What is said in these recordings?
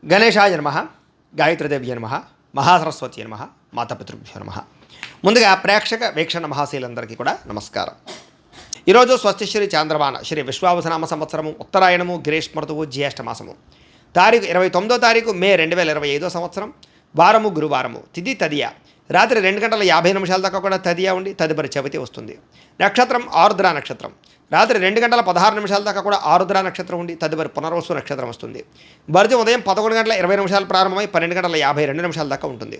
గణేశాయ నమః, గాయత్రీదేవ్య నమః, మహాసరస్వతి నమః, మాతాపితృభ్యో నమః. ముందుగా ప్రేక్షక వీక్షణ మహాశీలందరికీ కూడా నమస్కారం. ఈరోజు స్వస్తిశ్రీ చాంద్రమాన శ్రీ విశ్వావసనామ సంవత్సరము ఉత్తరాయణము గ్రీష్మ ఋతువు జ్యేష్ఠ మాసము తారీఖు 29వ తారీఖు మే 2025 సంవత్సరం వారము గురువారము తిథి తదియ రాత్రి 2:50 దాకా కూడా తదియ ఉండి తదుపరి చవితి వస్తుంది. నక్షత్రం ఆరుద్ర నక్షత్రం రాత్రి 2:16 దాకా కూడా ఆరుద్ర నక్షత్రం ఉండి తదుపరి పునర్వసు నక్షత్రం వస్తుంది. భర్జం ఉదయం 11:20 ప్రారంభమై 12:52 దాకా ఉంటుంది.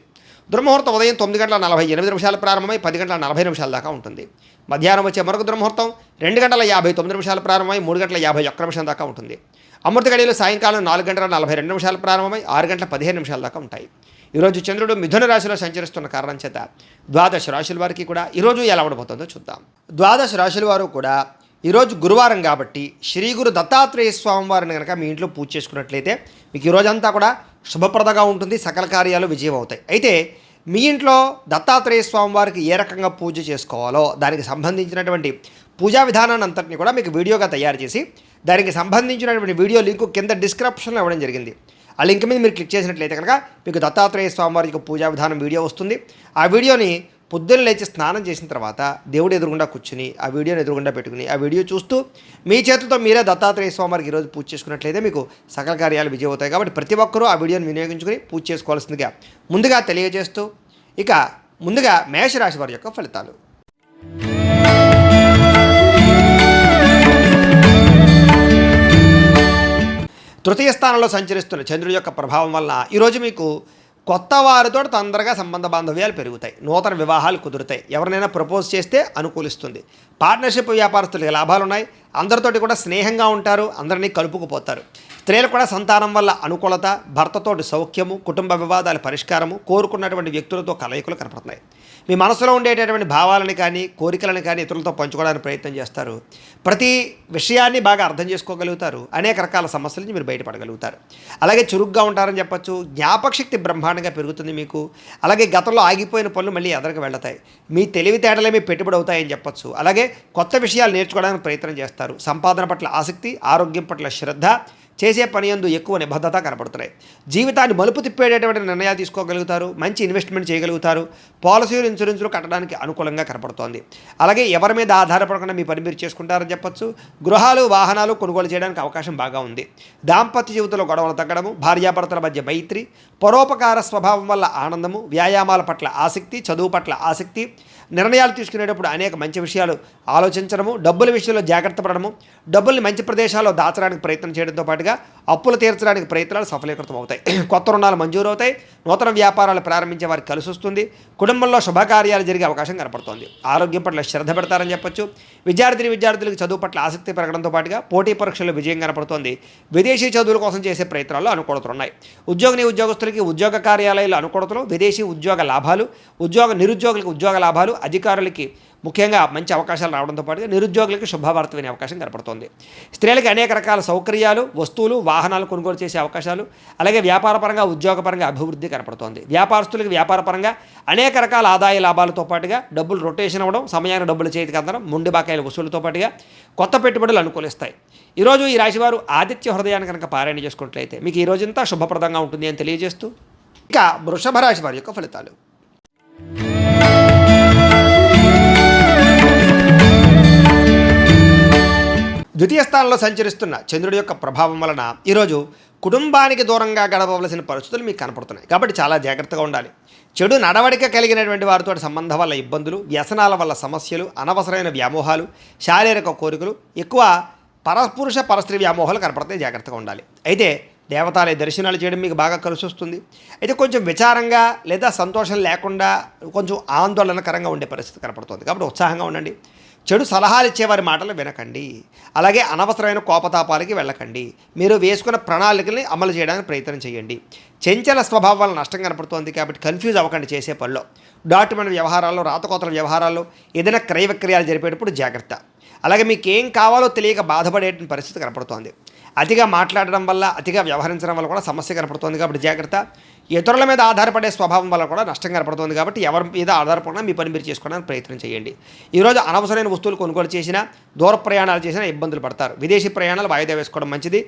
దుర్ముహూర్తం ఉదయం 9:48 ప్రారంభమై 10:40 దాకా ఉంటుంది. మధ్యాహ్నం వచ్చే మరొక దుర్ముహూర్తం 2:59 ప్రారంభమై 3:51 దాకా ఉంటుంది. అమృత గడియలు సాయంకాలం 4:42 ప్రారంభమై 6:15 దాకా ఉంటాయి. ఈరోజు చంద్రుడు మిథున రాశిలో సంచరిస్తున్న కారణం చేత ద్వాదశ రాశుల వారికి కూడా ఈరోజు ఎలా ఉండబోతుందో చూద్దాం. ద్వాదశ రాశుల వారు కూడా ఈరోజు గురువారం కాబట్టి శ్రీ గురు దత్తాత్రేయ స్వామి వారిని కనుక మీ ఇంట్లో పూజ చేసుకున్నట్లయితే మీకు ఈరోజంతా కూడా శుభప్రదంగా ఉంటుంది, సకల కార్యాలు విజయం అవుతాయి. అయితే మీ ఇంట్లో దత్తాత్రేయ స్వామి వారికి ఏ రకంగా పూజ చేసుకోవాలో దానికి సంబంధించినటువంటి పూజా విధానాన్ని అంతటిని కూడా మీకు వీడియోగా తయారు చేసి దానికి సంబంధించినటువంటి వీడియో లింకు కింద డిస్క్రిప్షన్లో ఇవ్వడం జరిగింది. ఆ లింక్ మీద మీరు క్లిక్ చేసినట్లయితే కనుక మీకు దత్తాత్రేయ స్వామి వారి యొక్క పూజా విధానం వీడియో వస్తుంది. ఆ వీడియోని పొద్దున్న లేచి స్నానం చేసిన తర్వాత దేవుడు ఎదురుగుండా కూర్చుని ఆ వీడియోని ఎదురుగుండా పెట్టుకుని ఆ వీడియో చూస్తూ మీ చేతులతో మీరే దత్తాత్రేయ స్వామి వారికి ఈరోజు పూజ చేసుకున్నట్లయితే మీకు సకల కార్యాలు విజయం అవుతాయి. కాబట్టి ప్రతి ఒక్కరూ ఆ వీడియోని వినియోగించుకుని పూజ చేసుకోవాల్సిందిగా ముందుగా తెలియజేస్తూ ఇక ముందుగా మేషరాశి వారి యొక్క ఫలితాలు. తృతీయ స్థానంలో సంచరిస్తున్న చంద్రుడి యొక్క ప్రభావం వలన ఈరోజు మీకు కొత్త వారితో తొందరగా సంబంధ బాంధవ్యాలు పెరుగుతాయి, నూతన వివాహాలు కుదురుతాయి, ఎవరినైనా ప్రపోజ్ చేస్తే అనుకూలిస్తుంది, పార్ట్నర్షిప్ వ్యాపారస్తులకి లాభాలు ఉన్నాయి, అందరితోటి కూడా స్నేహంగా ఉంటారు, అందరినీ కలుపుకుపోతారు. స్త్రీలు కూడా సంతానం వల్ల అనుకూలత, భర్తతోటి సౌఖ్యము, కుటుంబ వివాదాల పరిష్కారము, కోరుకున్నటువంటి వ్యక్తులతో కలయికలు కనపడుతున్నాయి. మీ మనసులో ఉండేటటువంటి భావాలని కానీ కోరికలను కానీ ఇతరులతో పంచుకోవడానికి ప్రయత్నం చేస్తారు. ప్రతి విషయాన్ని బాగా అర్థం చేసుకోగలుగుతారు, అనేక రకాల సమస్యల నుంచి మీరు బయటపడగలుగుతారు. అలాగే చురుగ్గా ఉంటారని చెప్పచ్చు, జ్ఞాపకశక్తి బ్రహ్మాండంగా పెరుగుతుంది మీకు. అలాగే గతంలో ఆగిపోయిన పనులు మళ్ళీ ఎదరికి వెళ్తాయి, మీ తెలివితేటలే మీ పెట్టుబడి అవుతాయని చెప్పచ్చు. అలాగే కొత్త విషయాలు నేర్చుకోవడానికి ప్రయత్నం చేస్తారు. సంపాదన పట్ల ఆసక్తి, ఆరోగ్యం పట్ల శ్రద్ధ, చేసే పని యందు ఎక్కువ నిబద్ధత కనపడుతున్నాయి. జీవితాన్ని మలుపు తిప్పేటటువంటి నిర్ణయాలు తీసుకోగలుగుతారు, మంచి ఇన్వెస్ట్మెంట్ చేయగలుగుతారు, పాలసీలు ఇన్సూరెన్సులు కట్టడానికి అనుకూలంగా కనపడుతోంది. అలాగే ఎవరి మీద ఆధారపడకుండా మీ పని మీరు చేసుకుంటారని చెప్పచ్చు. గృహాలు వాహనాలు కొనుగోలు చేయడానికి అవకాశం బాగా ఉంది. దాంపత్య జీవితంలో గొడవలు తగ్గడము, భార్యాభర్తల మధ్య మైత్రి, పరోపకార స్వభావం వల్ల ఆనందము, వ్యాయామాల పట్ల ఆసక్తి, చదువు పట్ల ఆసక్తి, నిర్ణయాలు తీసుకునేటప్పుడు అనేక మంచి విషయాలు ఆలోచించడము, డబ్బుల విషయంలో జాగ్రత్త పడడము, డబ్బుల్ని మంచి ప్రదేశాల్లో దాచడానికి ప్రయత్నం చేయడంతో పాటుగా అప్పులు తీర్చడానికి ప్రయత్నాలు సఫలీకృతం అవుతాయి. కొత్త రుణాలు మంజూరు అవుతాయి, నూతన వ్యాపారాలు ప్రారంభించే వారికి కలిసి వస్తుంది, కుటుంబంలో శుభకార్యాలు జరిగే అవకాశం కనపడుతోంది. ఆరోగ్యం పట్ల శ్రద్ధ పెడతారని చెప్పొచ్చు. విద్యార్థులకు చదువు పట్ల ఆసక్తి పెరగడంతో పాటుగా పోటీ పరీక్షల్లో విజయం కనపడుతోంది. విదేశీ చదువుల కోసం చేసే ప్రయత్నాల్లో అనుకూలతలు ఉన్నాయి. ఉద్యోగస్తులకి ఉద్యోగ కార్యాలయాల్లో అనుకూలతలు, విదేశీ ఉద్యోగ లాభాలు, నిరుద్యోగులకు ఉద్యోగ లాభాలు, అధికారులకి ముఖ్యంగా మంచి అవకాశాలు రావడంతో పాటుగా నిరుద్యోగులకు శుభవార్త వినే అవకాశం కనపడుతోంది. స్త్రీలకు అనేక రకాల సౌకర్యాలు, వస్తువులు, వాహనాలు కొనుగోలు చేసే అవకాశాలు, అలాగే వ్యాపారపరంగా ఉద్యోగపరంగా అభివృద్ధి కనపడుతోంది. వ్యాపారస్తులకు వ్యాపారపరంగా అనేక రకాల ఆదాయ లాభాలతో పాటుగా డబ్బులు రొటేషన్ అవ్వడం, సమయాన్ని డబ్బులు చేతికి అందడం, మొండి బాకాయల వసూలుతో పాటుగా కొత్త పెట్టుబడులు అనుకూలిస్తాయి. ఈరోజు ఈ రాశివారు ఆదిత్య హృదయాన్ని కనుక పారాయణ చేసుకున్నట్లయితే మీకు ఈ రోజంతా శుభప్రదంగా ఉంటుంది అని తెలియజేస్తూ ఇక వృషభ రాశి వారి యొక్క ఫలితాలు. ద్వితీయ స్థానంలో సంచరిస్తున్న చంద్రుడి యొక్క ప్రభావం వలన ఈరోజు కుటుంబానికి దూరంగా గడపవలసిన పరిస్థితులు మీకు కనపడుతున్నాయి. కాబట్టి చాలా జాగ్రత్తగా ఉండాలి. చెడు నడవడిక కలిగినటువంటి వారితో సంబంధం వల్ల ఇబ్బందులు, వ్యసనాల వల్ల సమస్యలు, అనవసరమైన వ్యామోహాలు, శారీరక కోరికలు, ఎక్కువ పరపురుష పరస్త్రీ వ్యామోహాలు కనపడతాయి. జాగ్రత్తగా ఉండాలి. అయితే దేవతాలయ దర్శనాలు చేయడం మీకు బాగా కలిసి వస్తుంది. అయితే కొంచెం విచారంగా లేదా సంతోషం లేకుండా కొంచెం ఆందోళనకరంగా ఉండే పరిస్థితి కనపడుతుంది. కాబట్టి ఉత్సాహంగా ఉండండి. చెడు సలహాలు ఇచ్చేవారి మాటలు వినకండి. అలాగే అనవసరమైన కోపతాపాలకి వెళ్ళకండి. మీరు వేసుకున్న ప్రణాళికల్ని అమలు చేయడానికి ప్రయత్నం చేయండి. చంచల స్వభావం వల్ల నష్టం కనపడుతోంది కాబట్టి కన్ఫ్యూజ్ అవ్వకండి చేసే పనిలో. డాక్యుమెంట్ వ్యవహారాల్లో, రాతకోతల వ్యవహారాల్లో, ఏదైనా క్రయ విక్రయాలు జరిపేటప్పుడు జాగ్రత్త. అలాగే మీకు ఏం కావాలో తెలియక బాధపడే పరిస్థితి కనపడుతోంది. అతిగా మాట్లాడడం వల్ల, అతిగా వ్యవహరించడం వల్ల కూడా సమస్య కనపడుతోంది. కాబట్టి జాగ్రత్త. ఇతరుల మీద ఆధారపడే స్వభావం వల్ల కూడా నష్టం కనపడుతుంది. కాబట్టి ఎవరి మీద ఆధారపడినా మీ పని మీరు చేసుకోవడానికి ప్రయత్నం చేయండి. ఈరోజు అనవసరమైన వస్తువులు కొనుగోలు చేసినా, దూర ప్రయాణాలు చేసినా ఇబ్బందులు పడతారు. విదేశీ ప్రయాణాలు వాయిదా వేసుకోవడం మంచిది.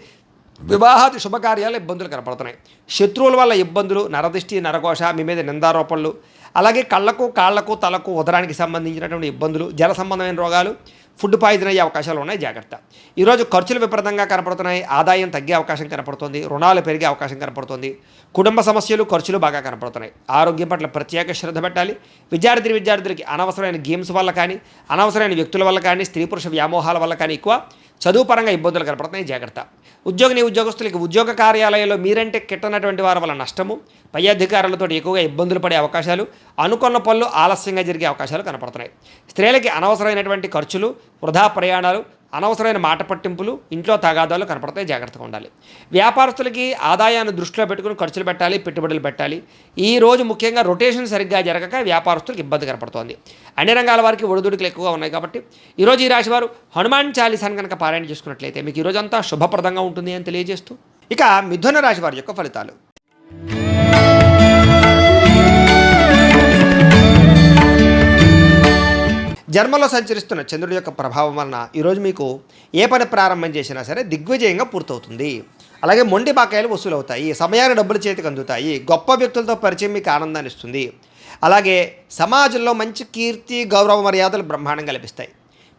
వివాహాది శుభకార్యాలు ఇబ్బందులు కనపడుతున్నాయి. శత్రువుల వల్ల ఇబ్బందులు, నరదిష్టి, నరఘోష, మీ మీద నిందారోపణలు, అలాగే కళ్ళకు, కాళ్లకు, తలకు, ఉదరానికి సంబంధించినటువంటి ఇబ్బందులు, జల సంబంధమైన రోగాలు, ఫుడ్ పాయిజన్ అయ్యే అవకాశాలు ఉన్నాయి. జాగ్రత్త. ఈరోజు ఖర్చులు విపరీతంగా కనపడుతున్నాయి. ఆదాయం తగ్గే అవకాశం కనపడుతుంది. రుణాలు పెరిగే అవకాశం కనపడుతుంది. కుటుంబ సమస్యలు, ఖర్చులు బాగా కనపడుతున్నాయి. ఆరోగ్యం పట్ల ప్రత్యేక శ్రద్ధ పెట్టాలి. విద్యార్థులకి అనవసరమైన గేమ్స్ వల్ల కానీ, అనవసరమైన వ్యక్తుల వల్ల కానీ, స్త్రీ పురుష వ్యామోహాల వల్ల కానీ ఎక్కువ చదువు పరంగా ఇబ్బందులు కనపడుతున్నాయి. జాగ్రత్త. ఉద్యోగస్తులకి ఉద్యోగ కార్యాలయాల్లో మీరంటే కిట్టనటువంటి వారి వల్ల నష్టము, పై అధికారులతో ఎక్కువగా ఇబ్బందులు పడే అవకాశాలు, అనుకున్న పనులు ఆలస్యంగా జరిగే అవకాశాలు కనపడుతున్నాయి. స్త్రీలకి అనవసరమైనటువంటి ఖర్చులు, వృధా ప్రయాణాలు, అనవసరమైన మాట పట్టింపులు, ఇంట్లో తగాదాలు కనపడతాయి. జాగ్రత్తగా ఉండాలి. వ్యాపారస్తులకి ఆదాయాన్ని దృష్టిలో పెట్టుకుని ఖర్చులు పెట్టాలి, పెట్టుబడులు పెట్టాలి. ఈ రోజు ముఖ్యంగా రొటేషన్ సరిగ్గా జరగక వ్యాపారస్తులకు ఇబ్బంది కనపడుతోంది. అన్ని రంగాల వారికి ఒడిదుడుకులు ఎక్కువగా ఉన్నాయి. కాబట్టి ఈరోజు ఈ రాశి వారు హనుమాన్ చాలీసాను కనుక పారాయణ చేసుకున్నట్లయితే మీకు ఈరోజు అంతా శుభప్రదంగా ఉంటుంది అని తెలియజేస్తూ, ఇక మిథున రాశి వారి యొక్క ఫలితాలు. జన్మలో సంచరిస్తున్న చంద్రుడి యొక్క ప్రభావం వలన ఈరోజు మీకు ఏ పని ప్రారంభం చేసినా సరే దిగ్విజయంగా పూర్తవుతుంది. అలాగే మొండి బాకాయలు వసూలవుతాయి. సమయానికి డబ్బులు చేతికి అందుతాయి. గొప్ప వ్యక్తులతో పరిచయం మీకు ఆనందాన్ని ఇస్తుంది. అలాగే సమాజంలో మంచి కీర్తి, గౌరవ మర్యాదలు బ్రహ్మాండంగా లభిస్తాయి.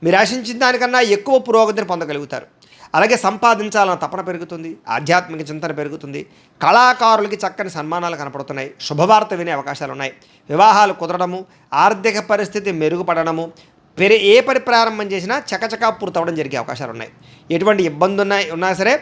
మీరు ఆశించిన దానికన్నా ఎక్కువ పురోగతిని పొందగలుగుతారు. అలాగే సంపాదించాలన్న తపన పెరుగుతుంది. ఆధ్యాత్మిక చింతన పెరుగుతుంది. కళాకారులకి చక్కని సన్మానాలు కనపడుతున్నాయి. శుభవార్త వినే అవకాశాలు ఉన్నాయి. వివాహాలు కుదరడము, ఆర్థిక పరిస్థితి మెరుగుపడడము, ఏ పని ప్రారంభం చేసినా చకచకా పూర్తవడం జరిగే అవకాశాలు ఉన్నాయి. ఎటువంటి ఇబ్బంది ఉన్నా సరే,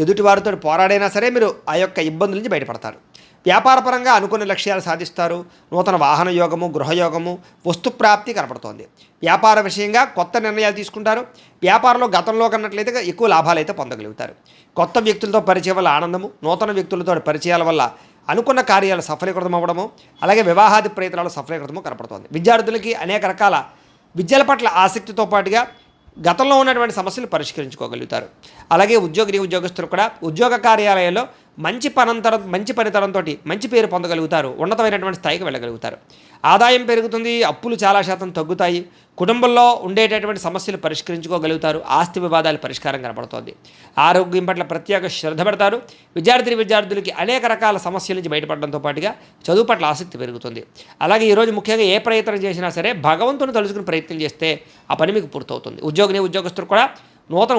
ఎదుటివారితో పోరాడైనా సరే మీరు ఆ యొక్క ఇబ్బందుల నుంచి బయటపడతారు. వ్యాపారపరంగా అనుకున్న లక్ష్యాలు సాధిస్తారు. నూతన వాహన యోగము, గృహయోగము, వస్తుప్రాప్తి కనపడుతోంది. వ్యాపార విషయంగా కొత్త నిర్ణయాలు తీసుకుంటారు. వ్యాపారంలో గతంలో కన్నట్లయితే ఎక్కువ లాభాలు అయితే పొందగలుగుతారు. కొత్త వ్యక్తులతో పరిచయం వల్ల ఆనందము, నూతన వ్యక్తులతో పరిచయాల వల్ల అనుకున్న కార్యాలు సఫలీకృతం అవ్వడము, అలాగే వివాహాది ప్రయత్నాలు సఫలీకృతము కనపడుతోంది. విద్యార్థులకి అనేక రకాల విద్యల పట్ల ఆసక్తితో పాటుగా గతంలో ఉన్నటువంటి సమస్యలు పరిష్కరించుకోగలుగుతారు. అలాగే ఉద్యోగస్తులు కూడా ఉద్యోగ కార్యాలయాల్లో మంచి పనితనంతో మంచి పేరు పొందగలుగుతారు. ఉన్నతమైనటువంటి స్థాయికి వెళ్ళగలుగుతారు. ఆదాయం పెరుగుతుంది. అప్పులు చాలా శాతం తగ్గుతాయి. కుటుంబంలో ఉండేటటువంటి సమస్యలు పరిష్కరించుకోగలుగుతారు. ఆస్తి వివాదాలు పరిష్కారం కనపడుతోంది. ఆరోగ్యం పట్ల ప్రత్యేక శ్రద్ధ పెడతారు. విద్యార్థులకి అనేక రకాల సమస్యల నుంచి బయటపడడంతో పాటుగా చదువు పట్ల ఆసక్తి పెరుగుతుంది. అలాగే ఈరోజు ముఖ్యంగా ఏ ప్రయత్నం చేసినా సరే భగవంతుని తలుచుకుని ప్రయత్నం చేస్తే ఆ పని మీకు పూర్తవుతుంది. ఉద్యోగస్తులు కూడా నూతన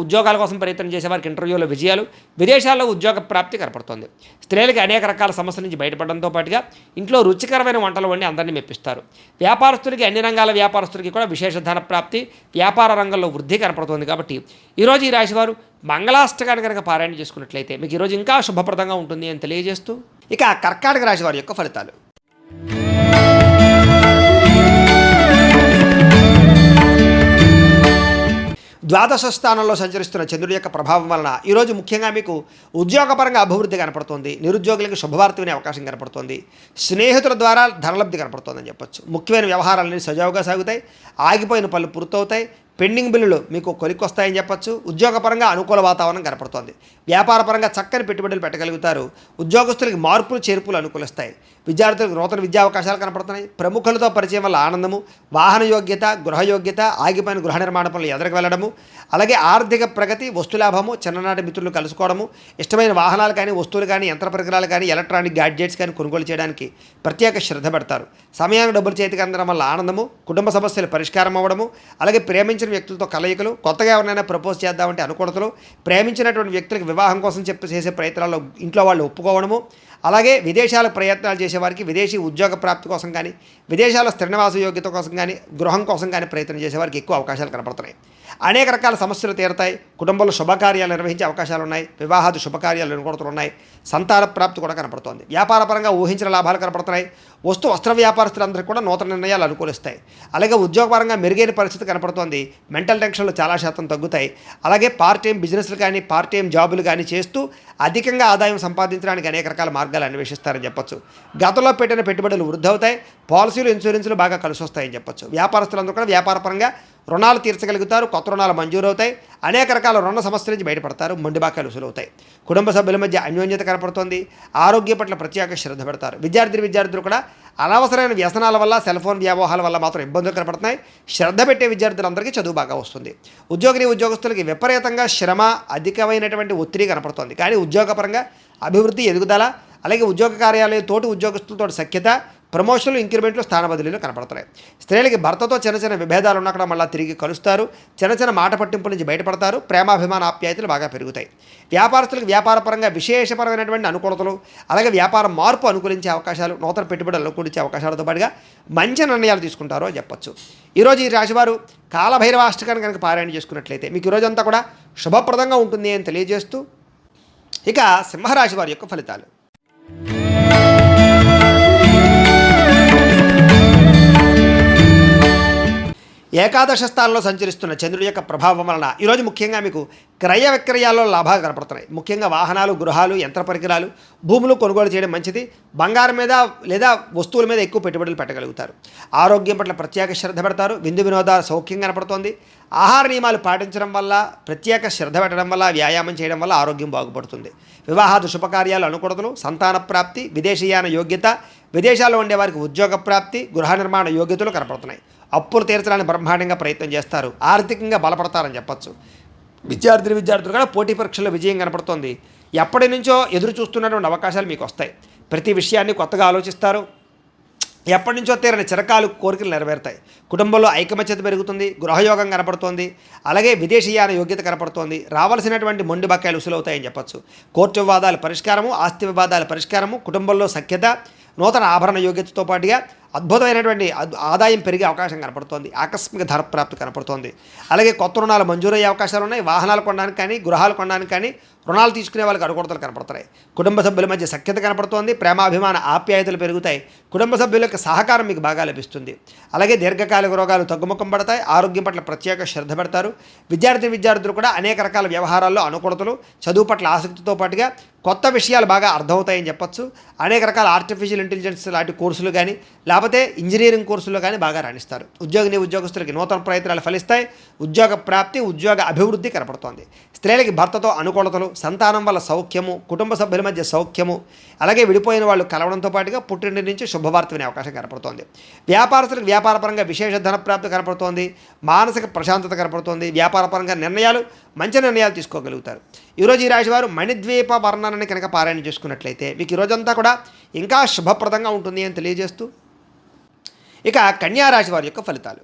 ఉద్యోగాల కోసం ప్రయత్నం చేసేవారికి ఇంటర్వ్యూలో విజయాలు, విదేశాల్లో ఉద్యోగ ప్రాప్తి కనపడుతుంది. స్త్రీలకి అనేక రకాల సమస్యల నుంచి బయటపడడంతో పాటుగా ఇంట్లో రుచికరమైన వంటలు వండి అందరినీ మెప్పిస్తారు. వ్యాపారస్తులకి అన్ని రంగాల వ్యాపారస్తులకి కూడా విశేష ధన ప్రాప్తి, వ్యాపార రంగంలో వృద్ధి కనపడుతుంది. కాబట్టి ఈరోజు ఈ రాశివారు మంగళాష్టకాన్ని కనుక పారాయణ చేసుకున్నట్లయితే మీకు ఈరోజు ఇంకా శుభప్రదంగా ఉంటుంది అని తెలియజేస్తూ, ఇక కర్కాటక రాశి వారి యొక్క ఫలితాలు. ద్వాదశ స్థానంలో సంచరిస్తున్న చంద్రుడి యొక్క ప్రభావం వలన ఈరోజు ముఖ్యంగా మీకు ఉద్యోగపరంగా అభివృద్ధి కనపడుతుంది. నిరుద్యోగులకు శుభవార్త వినే అవకాశం కనపడుతుంది. స్నేహితుల ద్వారా ధనలబ్ధి కనపడుతుందని చెప్పొచ్చు. ముఖ్యమైన వ్యవహారాలన్నీ సజావుగా సాగుతాయి. ఆగిపోయిన పనులు పూర్తవుతాయి. పెండింగ్ బిల్లులు మీకు కొలిక్కొస్తాయని చెప్పచ్చు. ఉద్యోగపరంగా అనుకూల వాతావరణం కనపడుతోంది. వ్యాపారపరంగా చక్కని పెట్టుబడులు పెట్టగలుగుతారు. ఉద్యోగస్తులకి మార్పులు చేర్పులు అనుకూలిస్తాయి. విద్యార్థులకు నూతన విద్యా అవకాశాలు కనపడుతున్నాయి. ప్రముఖులతో పరిచయం వల్ల ఆనందము, వాహన యోగ్యత, గృహయోగ్యత, ఆగిపోయిన గృహ నిర్మాణ పనులు ఎదురుకు వెళ్ళడము, అలాగే ఆర్థిక ప్రగతి, వస్తులాభము, చిన్ననాటి మిత్రులు కలుసుకోవడము, ఇష్టమైన వాహనాలు కానీ, వస్తువులు కానీ, యంత్ర పరికరాలు కానీ, ఎలక్ట్రానిక్ గ్యాడ్జెట్స్ కానీ కొనుగోలు చేయడానికి ప్రత్యేక శ్రద్ధ పెడతారు. సమయానికి డబ్బులు చేతికి అందడం వల్ల ఆనందము, కుటుంబ సమస్యలు పరిష్కారం అవ్వడము, అలాగే ప్రేమించిన వ్యక్తులతో కలయికలు, కొత్తగా ఎవరైనా ప్రపోజ్ చేద్దామంటే అనుకూలతలు, ప్రేమించినటువంటి వ్యక్తులకు వివాహం కోసం చేసే ప్రయత్నాల్లో ఇంట్లో వాళ్ళు ఒప్పుకోవడము, అలాగే విదేశాల ప్రయత్నాలు చేసేవారికి విదేశీ ఉద్యోగ ప్రాప్తి కోసం కానీ, విదేశాల్లో స్థిర నివాస యోగ్యత కోసం కానీ, గృహం కోసం కానీ ప్రయత్నం చేసేవారికి ఎక్కువ అవకాశాలు కనపడుతున్నాయి. అనేక రకాల సమస్యలు తీరతాయి. కుటుంబంలో శుభకార్యాలు నిర్వహించే అవకాశాలు ఉన్నాయి. వివాహాది శుభకార్యాలు అనుకూలతలు ఉన్నాయి. సంతాన ప్రాప్తి కూడా కనపడుతోంది. వ్యాపారపరంగా ఊహించిన లాభాలు కనపడుతున్నాయి. వస్త్ర వ్యాపారస్తులందరికీ కూడా నూతన నిర్ణయాలు అనుకూలిస్తాయి. అలాగే ఉద్యోగపరంగా మెరుగైన పరిస్థితి కనపడుతోంది. మెంటల్ టెన్షన్లు చాలా శాతం తగ్గుతాయి. అలాగే పార్ట్ టైం బిజినెస్లు కానీ, పార్ట్ టైం జాబులు కానీ చేస్తూ అధికంగా ఆదాయం సంపాదించడానికి అనేక రకాల మార్గాలు అన్వేషిస్తారని చెప్పొచ్చు. గతంలో పెట్టిన పెట్టుబడులు వృద్ధి అవుతాయి. పాలసీలు, ఇన్సూరెన్సులు బాగా కలిసి వస్తాయని చెప్పొచ్చు. వ్యాపారస్తులందరూ కూడా వ్యాపారపరంగా రుణాలు తీర్చగలుగుతారు, కొత్త రుణాలు మంజూరవుతాయి, అనేక రకాల రుణ సమస్యల నుంచి బయటపడతారు, మొండి బాకాలు వసూలవుతాయి. కుటుంబ సభ్యుల మధ్య అన్యోన్యత కనపడుతోంది. ఆరోగ్యం పట్ల ప్రత్యేక శ్రద్ధ పెడతారు. విద్యార్థులు కూడా అనవసరమైన వ్యసనాల వల్ల, సెల్ ఫోన్ వ్యామోహాల వల్ల మాత్రం ఇబ్బందులు కనపడుతున్నాయి. శ్రద్ధ పెట్టే విద్యార్థులందరికీ చదువు బాగా వస్తుంది. ఉద్యోగస్తులకి విపరీతంగా శ్రమ, అధికమైనటువంటి ఒత్తిడి కనపడుతోంది. కానీ ఉద్యోగపరంగా అభివృద్ధి, ఎదుగుదల, అలాగే ఉద్యోగ కార్యాలయం తోటి ఉద్యోగస్తులతో సఖ్యత, ప్రమోషన్లు, ఇంక్రిమెంట్లు, స్థాన బదిలీలు కనపడుతున్నాయి. స్త్రీలకి భర్తతో చిన్న విభేదాలు ఉన్నక్కడ మళ్ళీ తిరిగి కలుస్తారు. చిన్న మాట పట్టింపుల నుంచి బయటపడతారు. ప్రేమాభిమాన ఆప్యాయతలు బాగా పెరుగుతాయి. వ్యాపారస్తులకు వ్యాపారపరంగా విశేషపరమైనటువంటి అనుకూలతలు, అలాగే వ్యాపార మార్పు అనుకూలించే అవకాశాలు, నూతన పెట్టుబడులు అనుకూలించే అవకాశాలతో పాటుగా మంచి నిర్ణయాలు తీసుకుంటారో అని చెప్పొచ్చు. ఈరోజు ఈ రాశివారు కాలభైరవాష్టకాన్ని కనుక పారాయణ చేసుకున్నట్లయితే మీకు ఈరోజంతా కూడా శుభప్రదంగా ఉంటుంది అని తెలియజేస్తూ, ఇక సింహరాశి వారి యొక్క ఫలితాలు. ఏకాదశ స్థానంలో సంచరిస్తున్న చంద్రుడి యొక్క ప్రభావం వలన ఈరోజు ముఖ్యంగా మీకు క్రయ విక్రయాల్లో లాభాలు కనపడుతున్నాయి. ముఖ్యంగా వాహనాలు, గృహాలు, యంత్ర పరికరాలు, భూములు కొనుగోలు చేయడం మంచిది. బంగారం మీద లేదా వస్తువుల మీద ఎక్కువ పెట్టుబడులు పెట్టగలుగుతారు. ఆరోగ్యం పట్ల ప్రత్యేక శ్రద్ధ పెడతారు. విందు వినోదాలు సౌఖ్యం కనపడుతోంది. ఆహార నియమాలు పాటించడం వల్ల, ప్రత్యేక శ్రద్ధ పెట్టడం వల్ల, వ్యాయామం చేయడం వల్ల ఆరోగ్యం బాగుపడుతుంది. వివాహాది శుభకార్యాలు అనుకూలతలు, సంతాన ప్రాప్తి, విదేశీయాన యోగ్యత, విదేశాల్లో ఉండేవారికి ఉద్యోగ ప్రాప్తి, గృహ నిర్మాణ యోగ్యతలు కనపడుతున్నాయి. అప్పులు తీర్చడానికి బ్రహ్మాండంగా ప్రయత్నం చేస్తారు. ఆర్థికంగా బలపడతారని చెప్పచ్చు. విద్యార్థులు కూడా పోటీ పరీక్షల్లో విజయం కనపడుతోంది. ఎప్పటి నుంచో ఎదురు చూస్తున్నటువంటి అవకాశాలు మీకు వస్తాయి. ప్రతి విషయాన్ని కొత్తగా ఆలోచిస్తారు. ఎప్పటి నుంచో తీరని చిరకాలు కోరికలు నెరవేరుతాయి. కుటుంబంలో ఐకమత్యత పెరుగుతుంది. గృహయోగం కనపడుతోంది. అలాగే విదేశీయాన యోగ్యత కనపడుతోంది. రావాల్సినటువంటి మొండి బకాయిలు ఉసులవుతాయని చెప్పచ్చు. కోర్టు వివాదాల పరిష్కారము, ఆస్తి వివాదాల పరిష్కారము, కుటుంబంలో సఖ్యత, నూతన ఆభరణ యోగ్యతతో పాటుగా అద్భుతమైనటువంటి ఆదాయం పెరిగే అవకాశం కనపడుతోంది. ఆకస్మిక ధనప్రాప్తి కనపడుతోంది. అలాగే కొత్త రుణాలు మంజూరయ్యే అవకాశాలు ఉన్నాయి. వాహనాలు కొనడానికి కానీ, గృహాలు కొనడానికి కానీ, రుణాలు తీసుకునే వాళ్ళకి అనుకూలతలు కనపడుతున్నాయి. కుటుంబ సభ్యుల మధ్య సఖ్యత కనపడుతోంది. ప్రేమాభిమాన ఆప్యాయతలు పెరుగుతాయి. కుటుంబ సభ్యుల యొక్క సహకారం మీకు బాగా లభిస్తుంది. అలాగే దీర్ఘకాలిక రోగాలు తగ్గుముఖం పడతాయి. ఆరోగ్యం పట్ల ప్రత్యేక శ్రద్ధ పెడతారు. విద్యార్థులు కూడా అనేక రకాల వ్యవహారాల్లో అనుకూలతలు, చదువు పట్ల ఆసక్తితో పాటుగా కొత్త విషయాలు బాగా అర్థమవుతాయని చెప్పచ్చు. అనేక రకాల ఆర్టిఫిషియల్ ఇంటెలిజెన్స్ లాంటి కోర్సులు కానీ, లేకపోతే ఇంజనీరింగ్ కోర్సుల్లో కానీ బాగా రాణిస్తారు. ఉద్యోగస్తులకి నూతన ప్రయత్నాలు ఫలిస్తాయి. ఉద్యోగ ప్రాప్తి, ఉద్యోగ అభివృద్ధి కనపడుతోంది. స్త్రీలకి భర్తతో అనుకూలతలు, సంతానం వల్ల సౌఖ్యము, కుటుంబ సభ్యుల మధ్య సౌఖ్యము, అలాగే విడిపోయిన వాళ్ళు కలవడంతో పాటుగా పుట్టింటి నుంచి శుభవార్త వినే అవకాశం కనపడుతోంది. వ్యాపారస్తులకు వ్యాపారపరంగా విశేష ధనప్రాప్తి కనపడుతోంది. మానసిక ప్రశాంతత కనపడుతోంది. వ్యాపారపరంగా మంచి నిర్ణయాలు తీసుకోగలుగుతారు. ఈరోజు ఈ రాశివారు మణిద్వీప వర్ణనని కనుక పారాయణ చేసుకున్నట్లయితే మీకు ఈరోజంతా కూడా ఇంకా శుభప్రదంగా ఉంటుంది అని తెలియజేస్తూ, ఇక కన్యా రాశి వారి యొక్క ఫలితాలు.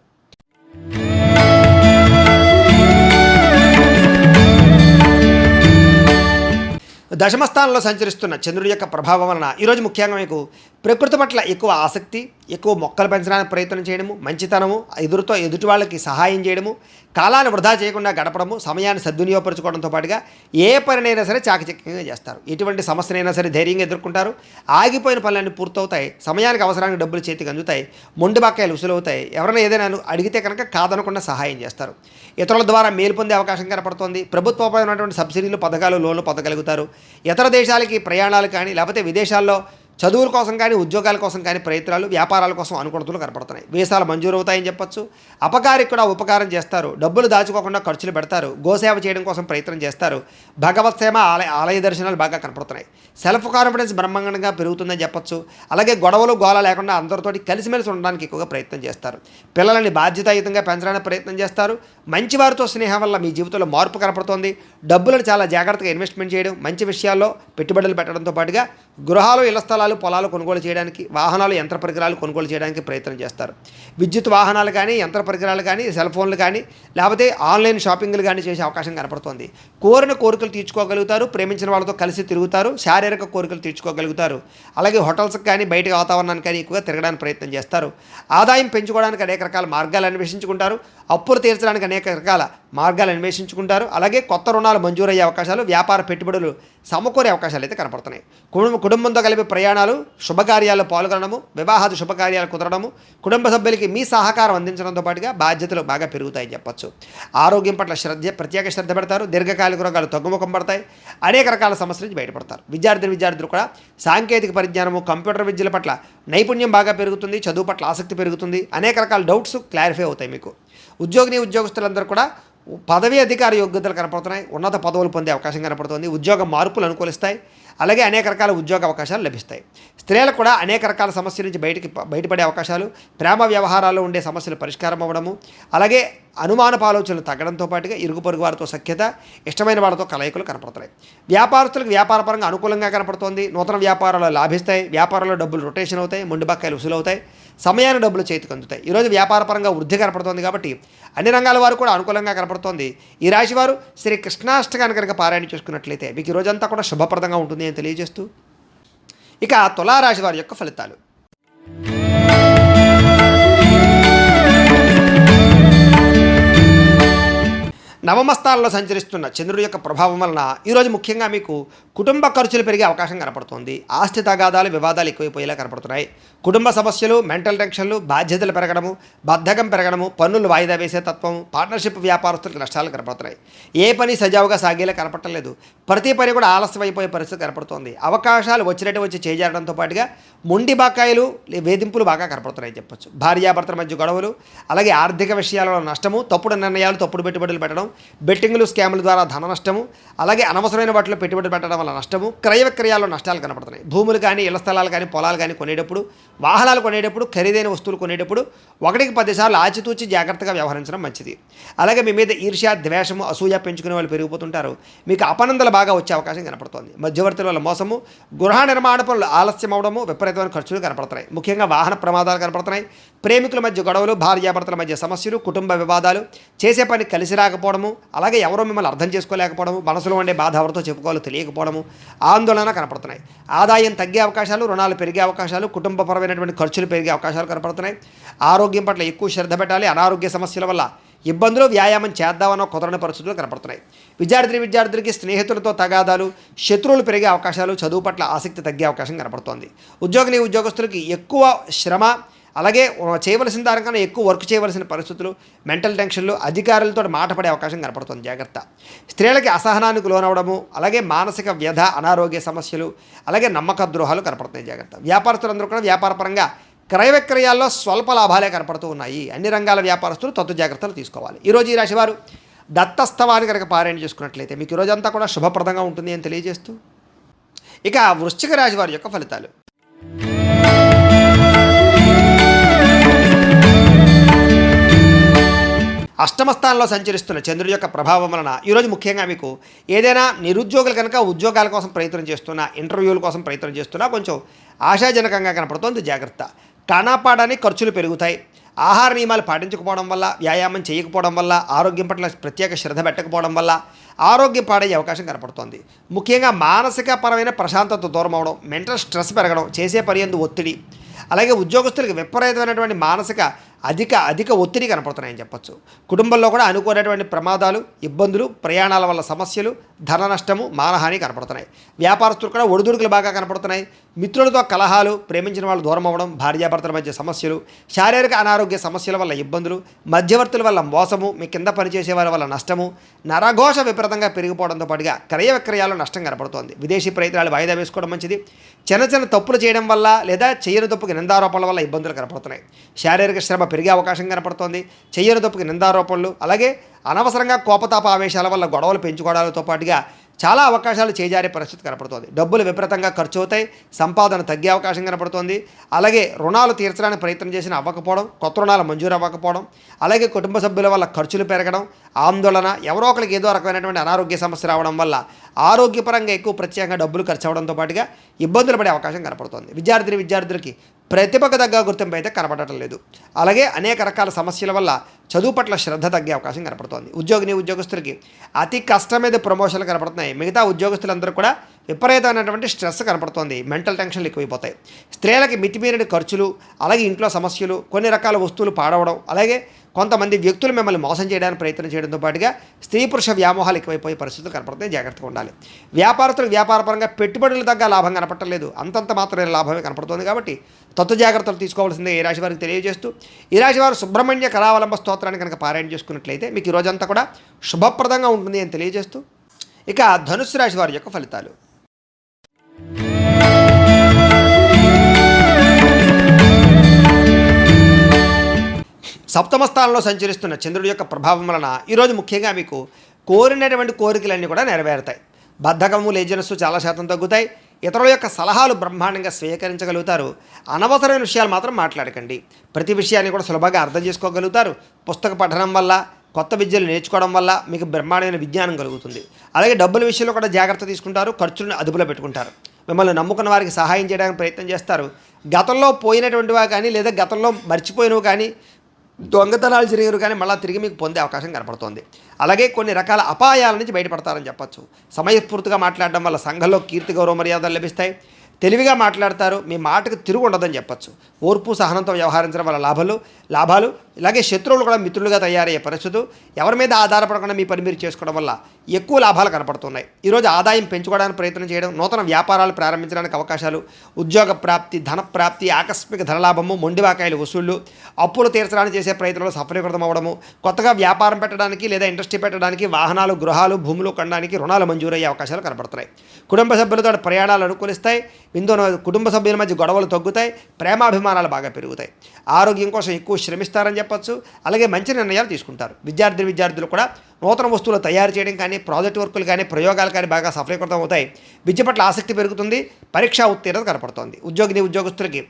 దశమస్థానంలో సంచరిస్తున్న చంద్రుడి యొక్క ప్రభావం వలన ఈరోజు ముఖ్యంగా మీకు ప్రకృతి పట్ల ఎక్కువ ఆసక్తి, ఎక్కువ మొక్కలు పెంచడానికి ప్రయత్నం చేయడము, మంచితనము, ఎదుటి వాళ్ళకి సహాయం చేయడము, కాలాన్ని వృధా చేయకుండా గడపడము, సమయాన్ని సద్వినియోగపరచుకోవడంతో పాటుగా ఏ పనినైనా సరే చాకచక్యంగా చేస్తారు. ఎటువంటి సమస్యనైనా సరే ధైర్యంగా ఎదుర్కొంటారు. ఆగిపోయిన పనులన్నీ పూర్తవుతాయి. సమయానికి అవసరానికి డబ్బులు చేతికి అందుతాయి. మొండి బకాయిలు ఉసులవుతాయి. ఎవరైనా ఏదైనా అడిగితే కనుక కాదనకుండా సహాయం చేస్తారు. ఇతరుల ద్వారా మేలు పొందే అవకాశం కనపడుతోంది. ప్రభుత్వమైనటువంటి సబ్సిడీలు, పథకాలు, లోన్లు పొందగలుగుతారు. ఇతర దేశాలకి ప్రయాణాలు కానీ, లేకపోతే విదేశాల్లో చదువుల కోసం కానీ, ఉద్యోగాల కోసం కానీ ప్రయత్నాలు, వ్యాపారాల కోసం అనుకూలతలు కనపడుతున్నాయి. వీసాలు మంజూరు అవుతాయని చెప్పొచ్చు. అపకారికి కూడా ఉపకారం చేస్తారు. డబ్బులు దాచుకోకుండా ఖర్చులు పెడతారు. గోసేవ చేయడం కోసం ప్రయత్నం చేస్తారు. భగవత్ సేవ, ఆలయ దర్శనాలు బాగా కనపడుతున్నాయి. సెల్ఫ్ కాన్ఫిడెన్స్ బ్రహ్మాండంగా పెరుగుతుందని చెప్పొచ్చు. అలాగే గొడవలు, గోల లేకుండా అందరితోటి కలిసిమెలిసి ఉండడానికి ఎక్కువగా ప్రయత్నం చేస్తారు. పిల్లలని బాధ్యతాయుతంగా పెంచడానికి ప్రయత్నం చేస్తారు. మంచి వారితో స్నేహం వల్ల మీ జీవితంలో మార్పు కనపడుతోంది. డబ్బులను చాలా జాగ్రత్తగా ఇన్వెస్ట్మెంట్ చేయడం, మంచి విషయాల్లో పెట్టుబడులు పెట్టడంతో పాటుగా గృహాలు, ఇళ్ల స్థలాలు, పొలాలు కొనుగోలు చేయడానికి, వాహనాలు, యంత్ర పరికరాలు కొనుగోలు చేయడానికి ప్రయత్నం చేస్తారు. విద్యుత్ వాహనాలు కానీ, యంత్ర పరికరాలు కానీ, సెల్ ఫోన్లు కానీ, లేకపోతే ఆన్లైన్ షాపింగ్లు కానీ చేసే అవకాశం కనపడుతోంది. కోరిన కోరికలు తీర్చుకోగలుగుతారు. ప్రేమించిన వాళ్ళతో కలిసి తిరుగుతారు. శారీరక కోరికలు తీర్చుకోగలుగుతారు. అలాగే హోటల్స్కి కానీ, బయట వాతావరణానికి కానీ ఎక్కువగా తిరగడానికి ప్రయత్నం చేస్తారు. ఆదాయం పెంచుకోవడానికి అనేక రకాల మార్గాలు అన్వేషించుకుంటారు. అప్పులు తీర్చడానికి అనేక రకాల మార్గాలు అన్వేషించుకుంటారు. అలాగే కొత్త రుణాలు మంజూరయ్యే అవకాశాలు, వ్యాపార పెట్టుబడులు సమకూరే అవకాశాలు అయితే కనపడుతున్నాయి. కుటుంబంతో కలిపి ప్రయాణాలు, శుభకార్యాల్లో పాల్గొనడము, వివాహాది శుభకార్యాలు కుదరడము, కుటుంబ సభ్యులకి మీ సహకారం అందించడంతో పాటుగా బాధ్యతలు బాగా పెరుగుతాయని చెప్పొచ్చు. ఆరోగ్యం పట్ల ప్రత్యేక శ్రద్ధ పెడతారు. దీర్ఘకాలిక రోగాలు తగ్గుముఖం పడతాయి. అనేక రకాల సమస్యల నుంచి బయటపడతారు. విద్యార్థులు కూడా సాంకేతిక పరిజ్ఞానము, కంప్యూటర్ విద్యల పట్ల నైపుణ్యం బాగా పెరుగుతుంది. చదువు పట్ల ఆసక్తి పెరుగుతుంది. అనేక రకాల డౌట్స్ క్లారిఫై అవుతాయి మీకు. ఉద్యోగస్తులందరూ కూడా పదవీ అధికార యోగ్యతలు కనపడుతున్నాయి, ఉన్నత పదవులు పొందే అవకాశం కనపడుతుంది, ఉద్యోగ మార్పులు అనుకూలిస్తాయి, అలాగే అనేక రకాల ఉద్యోగ అవకాశాలు లభిస్తాయి. స్త్రీలకు కూడా అనేక రకాల సమస్యల నుంచి బయటపడే అవకాశాలు, ప్రేమ వ్యవహారాల్లో ఉండే సమస్యలు పరిష్కారం అవ్వడము, అలాగే అనుమానపు ఆలోచనలు తగ్గడంతో పాటుగా ఇరుగు పొరుగు వారితో సఖ్యత, ఇష్టమైన వారితో కలయికలు కనపడుతున్నాయి. వ్యాపారస్తులకు వ్యాపారపరంగా అనుకూలంగా కనపడుతోంది, నూతన వ్యాపారాలు లాభిస్తాయి, వ్యాపారంలో డబ్బులు రొటేషన్ అవుతాయి, మొండి బకాయిలు వసూలవుతాయి, సమయాన్ని డబ్బులు చేతికి అందుతాయి. ఈరోజు వ్యాపారపరంగా వృద్ధి కనపడుతోంది కాబట్టి అన్ని రంగాల వారు కూడా అనుకూలంగా కనపడుతోంది. ఈ రాశివారు శ్రీ కృష్ణాష్టకాన్ని కనుక పారాయణ చేసుకున్నట్లయితే మీకు ఈ రోజంతా కూడా శుభప్రదంగా ఉంటుంది అని తెలియజేస్తూ, ఇక తులారాశి వారి యొక్క ఫలితాలు. నవమ స్థానంలో సంచరిస్తున్న చంద్రుడి యొక్క ప్రభావం వలన ఈరోజు ముఖ్యంగా మీకు కుటుంబ ఖర్చులు పెరిగే అవకాశం కనపడుతోంది. ఆస్తి తగాదాలు, వివాదాలు ఎక్కువైపోయేలా కనపడుతున్నాయి. కుటుంబ సమస్యలు, మెంటల్ టెన్షన్లు, బాధ్యతలు పెరగడము, బద్ధకం పెరగడము, పన్నులు వాయిదా వేసే తత్వం, పార్ట్నర్షిప్ వ్యాపారస్తులకు నష్టాలు కనపడుతున్నాయి. ఏ పని సజావుగా సాగేలా కనపడలేదు. ప్రతి పని కూడా ఆలస్యం అయిపోయే పరిస్థితి కనపడుతోంది. అవకాశాలు వచ్చినట్టు వచ్చి చేజారడంతో పాటుగా మొండి బకాయిలు, వేధింపులు బాగా కనపడుతున్నాయని చెప్పొచ్చు. భార్యాభర్తల మధ్య గొడవలు, అలాగే ఆర్థిక విషయాలలో నష్టము, తప్పుడు నిర్ణయాలు, తప్పుడు పెట్టుబడులు పెట్టడం, బెట్టింగ్లు, స్కాముల ద్వారా ధన నష్టము, అలాగే అనవసరమైన వాటిలో పెట్టుబడి పెట్టడం వల్ల నష్టము, క్రయ విక్రయాల్లో నష్టాలు కనపడుతున్నాయి. భూములు కానీ, ఇళ్ల స్థలాలు కానీ, పొలాలు కానీ కొనేటప్పుడు, వాహనాలు కొనేటప్పుడు, ఖరీదైన వస్తువులు కొనేటప్పుడు 1కి 10 సార్లు ఆచితూచి జాగ్రత్తగా వ్యవహరించడం మంచిది. అలాగే మీ మీద ఈర్ష్య, ద్వేషము, అసూయ పెంచుకునే వాళ్ళు పెరిగిపోతుంటారు. మీకు అపనందలు బాగా వచ్చే అవకాశం కనపడుతోంది. మధ్యవర్తుల వల్ల మోసము, గృహ నిర్మాణ పనులు ఆలస్యం అవడము, విపరీతమైన ఖర్చులు కనపడుతున్నాయి. ముఖ్యంగా వాహన ప్రమాదాలు కనపడుతున్నాయి. ప్రేమికుల మధ్య గొడవలు, భార్యాభర్తల మధ్య సమస్యలు, కుటుంబ వివాదాలు, చేసే పని కలిసి రాకపోవడము, అలాగే ఎవరో మిమ్మల్ని అర్థం చేసుకోలేకపోవడము, మనసులో ఉండే బాధ ఎవరితో చెప్పుకోవాలో తెలియకపోవడము, ఆందోళన కనపడుతున్నాయి. ఆదాయం తగ్గే అవకాశాలు, రుణాలు పెరిగే అవకాశాలు, కుటుంబపరమైనటువంటి ఖర్చులు పెరిగే అవకాశాలు కనపడుతున్నాయి. ఆరోగ్యం పట్ల ఎక్కువ శ్రద్ధ పెట్టాలి. అనారోగ్య సమస్యల వల్ల ఇబ్బందులు, వ్యాయామం చేద్దామన్న కుదరని పరిస్థితులు కనపడుతున్నాయి. విద్యార్థులకి స్నేహితులతో తగాదాలు, శత్రువులు పెరిగే అవకాశాలు, చదువు పట్ల ఆసక్తి తగ్గే అవకాశం కనపడుతోంది. ఉద్యోగస్తులకి ఎక్కువ శ్రమ, అలాగే చేయవలసిన దానికన్నా ఎక్కువ వర్క్ చేయవలసిన పరిస్థితులు, మెంటల్ టెన్షన్లు, అధికారులతో మాట పడే అవకాశం కనపడుతుంది. జాగ్రత్త. స్త్రీలకి అసహనానికి లోనవడము, అలాగే మానసిక వ్యధ, అనారోగ్య సమస్యలు, అలాగే నమ్మక ద్రోహాలు కనపడుతున్నాయి. జాగ్రత్త. వ్యాపారస్తులందరూ కూడా వ్యాపారపరంగా క్రయ విక్రయాల్లో స్వల్ప లాభాలే కనపడుతూ ఉన్నాయి. అన్ని రంగాల వ్యాపారస్తులు తత్తు జాగ్రత్తలు తీసుకోవాలి. ఈరోజు ఈ రాశివారు దత్తస్తవాన్ని కనుక పారాయణ చేసుకున్నట్లయితే మీకు ఈ రోజంతా కూడా శుభప్రదంగా ఉంటుంది అని తెలియజేస్తూ, ఇక వృశ్చిక రాశి వారి యొక్క ఫలితాలు. అష్టమ స్థానంలో సంచరిస్తున్న చంద్రుడి యొక్క ప్రభావం వలన ఈరోజు ముఖ్యంగా మీకు ఏదైనా నిరుద్యోగులు కనుక ఉద్యోగాల కోసం ప్రయత్నం చేస్తున్నా, ఇంటర్వ్యూల కోసం ప్రయత్నం చేస్తున్నా కొంచెం ఆశాజనకంగా కనపడుతోంది. జాగ్రత్త. కానాపాడానికి ఖర్చులు పెరుగుతాయి. ఆహార నియమాలు పాటించకపోవడం వల్ల, వ్యాయామం చేయకపోవడం వల్ల, ఆరోగ్యం పట్ల ప్రత్యేక శ్రద్ధ పెట్టకపోవడం వల్ల ఆరోగ్యం పాడయ్యే అవకాశం కనపడుతోంది. ముఖ్యంగా మానసిక పరమైన ప్రశాంతత దూరం అవడం, మెంటల్ స్ట్రెస్ పెరగడం, చేసే పని యందు ఒత్తిడి, అలాగే ఉద్యోగస్తులకు విపరీతమైనటువంటి మానసిక అధిక ఒత్తిడి కనపడుతున్నాయని చెప్పొచ్చు. కుటుంబంలో కూడా అనుకోనటువంటి ప్రమాదాలు, ఇబ్బందులు, ప్రయాణాల వల్ల సమస్యలు, ధన నష్టము, మానహాని కనపడుతున్నాయి. వ్యాపారస్తులు కూడా ఒడిదుడుకులు బాగా కనపడుతున్నాయి. మిత్రులతో కలహాలు, ప్రేమించిన వాళ్ళు దూరం అవ్వడం, భార్యాభర్తల మధ్య సమస్యలు, శారీరక అనారోగ్య సమస్యల వల్ల ఇబ్బందులు, మధ్యవర్తుల వల్ల మోసము, మీ కింద పనిచేసే వారి వల్ల నష్టము, నరఘోష విపరీతంగా పెరిగిపోవడంతో పాటుగా క్రయ విక్రయాల్లో నష్టం కనపడుతోంది. విదేశీ ప్రయత్నాలు వాయిదా వేసుకోవడం మంచిది. చిన్న తప్పులు చేయడం వల్ల లేదా చేయని తప్పుకి నిందారోపణల వల్ల ఇబ్బందులు కనపడుతున్నాయి. శారీరక శ్రమ పెరిగే అవకాశం కనపడుతోంది. చెయ్యని తప్పుకి నిందారోపణలు, అలాగే అనవసరంగా కోపతాప ఆవేశాల వల్ల గొడవలు పెంచుకోవడాలతో పాటుగా చాలా అవకాశాలు చేజారే పరిస్థితి కనపడుతోంది. డబ్బులు విపరీతంగా ఖర్చు అవుతాయి. సంపాదన తగ్గే అవకాశం కనపడుతోంది. అలాగే రుణాలు తీర్చడానికి ప్రయత్నం చేసిన అవ్వకపోవడం, కొత్త రుణాలు మంజూరు అవ్వకపోవడం, అలాగే కుటుంబ సభ్యుల వల్ల ఖర్చులు పెరగడం, ఆందోళన, ఎవరో ఒకరికి ఏదో రకమైనటువంటి అనారోగ్య సమస్య రావడం వల్ల ఆరోగ్యపరంగా ఎక్కువ ప్రత్యేకంగా డబ్బులు ఖర్చు అవడంతో పాటుగా ఇబ్బందులు పడే అవకాశం కనపడుతోంది. విద్యార్థులకి ప్రతిభకు తగ్గ గుర్తింపు అయితే కనపడటం లేదు. అలాగే అనేక రకాల సమస్యల వల్ల చదువు పట్ల శ్రద్ధ తగ్గే అవకాశం కనపడుతోంది. ఉద్యోగస్తులకి అతి కష్టం మీద ప్రమోషన్లు కనపడుతున్నాయి. మిగతా ఉద్యోగస్తులందరూ కూడా విపరీతమైనటువంటి స్ట్రెస్ కనపడుతోంది. మెంటల్ టెన్షన్లు ఎక్కువైపోతాయి. స్త్రీలకి మితిమీరిన ఖర్చులు, అలాగే ఇంట్లో సమస్యలు, కొన్ని రకాల వస్తువులు పాడవడం, అలాగే కొంతమంది వ్యక్తులు మిమ్మల్ని మోసం చేయడానికి ప్రయత్నం చేయడంతో పాటుగా స్త్రీ పురుష వ్యామోహాలు ఎక్కువైపోయే పరిస్థితులు కనపడుతున్నాయి. జాగ్రత్తగా ఉండాలి. వ్యాపారస్తులకు వ్యాపారపరంగా పెట్టుబడులు తగ్గ లాభం కనపడలేదు. అంతంత మాత్రమే లాభమే కనపడుతుంది. కాబట్టి తత్వ జాగ్రత్తలు తీసుకోవాల్సిందే ఈ రాశి వారికి తెలియజేస్తూ, ఈ రాశి వారు సుబ్రహ్మణ్య కరావలంబ స్తోత్రాన్ని కనుక పారాయణ చేసుకున్నట్లయితే మీకు ఈ రోజంతా కూడా శుభప్రదంగా ఉంటుంది అని తెలియజేస్తూ, ఇక ధనుస్సు రాశి వారి యొక్క ఫలితాలు. సప్తమ స్థానంలో సంచరిస్తున్న చంద్రుడి యొక్క ప్రభావం వలన ఈరోజు ముఖ్యంగా మీకు కోరినటువంటి కోరికలన్నీ కూడా నెరవేరుతాయి. బద్ధకము, లేజినెస్ చాలా శాతం తగ్గుతాయి. ఇతరుల యొక్క సలహాలు బ్రహ్మాండంగా స్వీకరించగలుగుతారు. అనవసరమైన విషయాలు మాత్రం మాట్లాడకండి. ప్రతి విషయాన్ని కూడా సులభంగా అర్థం చేసుకోగలుగుతారు. పుస్తక పఠనం వల్ల, కొత్త విద్యలు నేర్చుకోవడం వల్ల మీకు బ్రహ్మాండమైన విజ్ఞానం కలుగుతుంది. అలాగే డబ్బుల విషయంలో కూడా జాగ్రత్త తీసుకుంటారు. ఖర్చులను అదుపులో పెట్టుకుంటారు. మిమ్మల్ని నమ్ముకున్న వారికి సహాయం చేయడానికి ప్రయత్నం చేస్తారు. గతంలో పోయినటువంటివా కానీ లేదా గతంలో మర్చిపోయినవి కానీ దొంగతనాలు జరిగారు కానీ మళ్ళీ తిరిగి మీకు పొందే అవకాశం కనపడుతోంది. అలాగే కొన్ని రకాల అపాయాల నుంచి బయటపడతారని చెప్పచ్చు. సమయస్ఫూర్తిగా మాట్లాడడం వల్ల సంఘంలో కీర్తి, గౌరవ మర్యాదలు లభిస్తాయి. తెలివిగా మాట్లాడతారు. మీ మాటకు తిరుగు ఉండదని చెప్పచ్చు. ఓర్పు, సహనంతో వ్యవహరించడం వల్ల లాభాలు ఇలాగే శత్రువులు కూడా మిత్రులుగా తయారయ్యే పరిస్థితులు. ఎవరి మీద ఆధారపడకుండా మీ పని మీరు చేసుకోవడం వల్ల ఎక్కువ లాభాలు కనపడుతున్నాయి. ఈరోజు ఆదాయం పెంచుకోవడానికి ప్రయత్నం చేయడం, నూతన వ్యాపారాలు ప్రారంభించడానికి అవకాశాలు, ఉద్యోగ ప్రాప్తి, ధన ప్రాప్తి, ఆకస్మిక ధనలాభము, మొండివాకాయలు వసూళ్లు, అప్పులు తీర్చడానికి చేసే ప్రయత్నంలో సఫలీకృతం అవ్వడము, కొత్తగా వ్యాపారం పెట్టడానికి లేదా ఇండస్ట్రీ పెట్టడానికి, వాహనాలు, గృహాలు, భూములు కొనడానికి రుణాలు మంజూరయ్యే అవకాశాలు కనపడుతున్నాయి. కుటుంబ సభ్యులతో ప్రయాణాలు అనుకూలిస్తాయి. కుటుంబ సభ్యుల మధ్య గొడవలు తగ్గుతాయి. ప్రేమాభిమానాలు బాగా పెరుగుతాయి. ఆరోగ్యం కోసం ఎక్కువ శ్రమిస్తారని చెప్పచ్చు. అలాగే మంచి నిర్ణయాలు తీసుకుంటారు. విద్యార్థులు కూడా నూతన వస్తువులు తయారు చేయడం కానీ, ప్రాజెక్ట్ వర్కులు కానీ, ప్రయోగాలు కానీ బాగా సఫలీకృతం అవుతాయి. విద్య పట్ల ఆసక్తి పెరుగుతుంది. పరీక్షా ఉత్తీర్ణత కనపడుతోంది. ఉద్యోగస్తులకి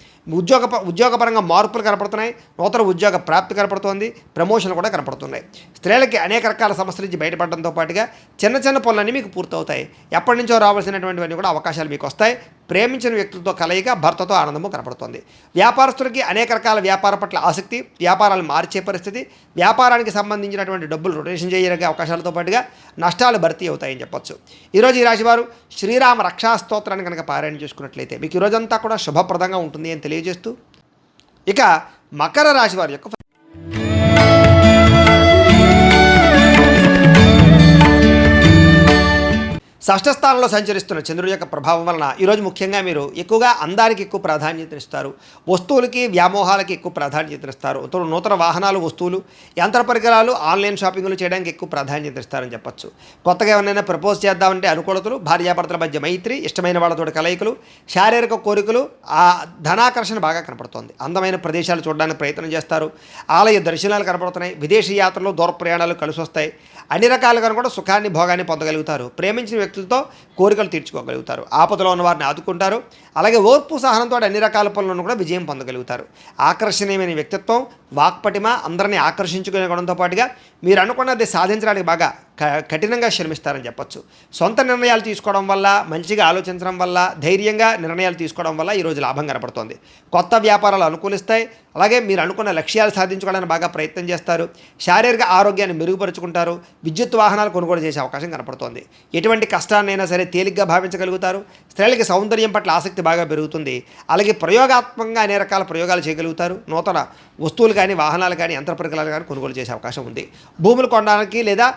ఉద్యోగపరంగా మార్పులు కనపడుతున్నాయి. నూతన ఉద్యోగ ప్రాప్తి కనపడుతోంది. ప్రమోషన్లు కూడా కనపడుతున్నాయి. స్త్రీలకి అనేక రకాల సమస్యల నుంచి బయటపడడంతో పాటుగా చిన్న పనులన్నీ మీకు పూర్తవుతాయి. ఎప్పటి నుంచో రావాల్సినటువంటివన్నీ కూడా అవకాశాలు మీకు వస్తాయి. ప్రేమించిన వ్యక్తులతో కలయిక, భర్తతో ఆనందము కనపడుతుంది. వ్యాపారస్తులకి అనేక రకాల వ్యాపార పట్ల ఆసక్తి, వ్యాపారాలు మార్చే పరిస్థితి, వ్యాపారానికి సంబంధించినటువంటి డబ్బులు రొటేషన్ చేయగలిగే అవకాశాలతో పాటుగా నష్టాలు భర్తీ అవుతాయని చెప్పొచ్చు. ఈరోజు ఈ రాశివారు శ్రీరామ రక్షా స్తోత్రాన్ని కనుక పారాయణ చేసుకున్నట్లయితే మీకు ఈరోజంతా కూడా శుభప్రదంగా ఉంటుంది అని తెలియజేస్తూ, ఇక మకర రాశి వారి యొక్క షష్ఠ స్థానంలో సంచరిస్తున్న చంద్రుడి యొక్క ప్రభావం వలన ఈరోజు ముఖ్యంగా మీరు ఎక్కువగా అందానికి ఎక్కువ ప్రాధాన్యతనిస్తారు. వస్తువులకి, వ్యామోహాలకి ఎక్కువ ప్రాధాన్యతనిస్తారు. నూతన వాహనాలు, వస్తువులు, యంత్ర పరికరాలు, ఆన్లైన్ షాపింగ్లు చేయడానికి ఎక్కువ ప్రాధాన్యతనిస్తారని చెప్పచ్చు. కొత్తగా ఎవరైనా ప్రపోజ్ చేద్దామంటే అనుకూలతలు, భార్యాభర్తల మధ్య మైత్రి, ఇష్టమైన వాళ్ళతో కలయికలు, శారీరక కోరికలు, ధనాకర్షణ బాగా కనపడుతోంది. అందమైన ప్రదేశాలు చూడడానికి ప్రయత్నం చేస్తారు. ఆలయ దర్శనాలు కనపడుతున్నాయి. విదేశీ యాత్రలు, దూర ప్రయాణాలు కలిసి వస్తాయి. అన్ని రకాలుగా కూడా సుఖాన్ని, భోగాన్ని పొందగలుగుతారు. ప్రేమించిన వ్యక్తులతో కోరికలు తీర్చుకోగలుగుతారు. ఆపదలో ఉన్న వారిని ఆదుకుంటారు. అలాగే ఓర్పు, సహనంతో అన్ని రకాల పనులను కూడా విజయం పొందగలుగుతారు. ఆకర్షణీయమైన వ్యక్తిత్వం, వాక్పటిమ, అందరినీ ఆకర్షించుకునే గుణంతో పాటుగా మీరు అనుకున్నది సాధించడానికి బాగా కఠినంగా శ్రమిస్తారని చెప్పచ్చు. సొంత నిర్ణయాలు తీసుకోవడం వల్ల, మంచిగా ఆలోచించడం వల్ల, ధైర్యంగా నిర్ణయాలు తీసుకోవడం వల్ల ఈరోజు లాభం కనపడుతోంది. కొత్త వ్యాపారాలు అనుకూలిస్తాయి. అలాగే మీరు అనుకున్న లక్ష్యాలు సాధించుకోవడానికి బాగా ప్రయత్నం చేస్తారు. శారీరక ఆరోగ్యాన్ని మెరుగుపరుచుకుంటారు. విద్యుత్ వాహనాలు కొనుగోలు చేసే అవకాశం కనపడుతోంది. ఎటువంటి కష్టాన్నైనా సరే తేలిగ్గా భావించగలుగుతారు. స్త్రీలకి సౌందర్యం పట్ల ఆసక్తి బాగా పెరుగుతుంది. అలాగే ప్రయోగాత్మకంగా అనేక రకాల ప్రయోగాలు చేయగలుగుతారు. నూతన వస్తువులు కానీ, వాహనాలు కానీ, యంత్ర పరికరాలు కానీ కొనుగోలు చేసే అవకాశం ఉంది. భూములు కొనడానికి లేదా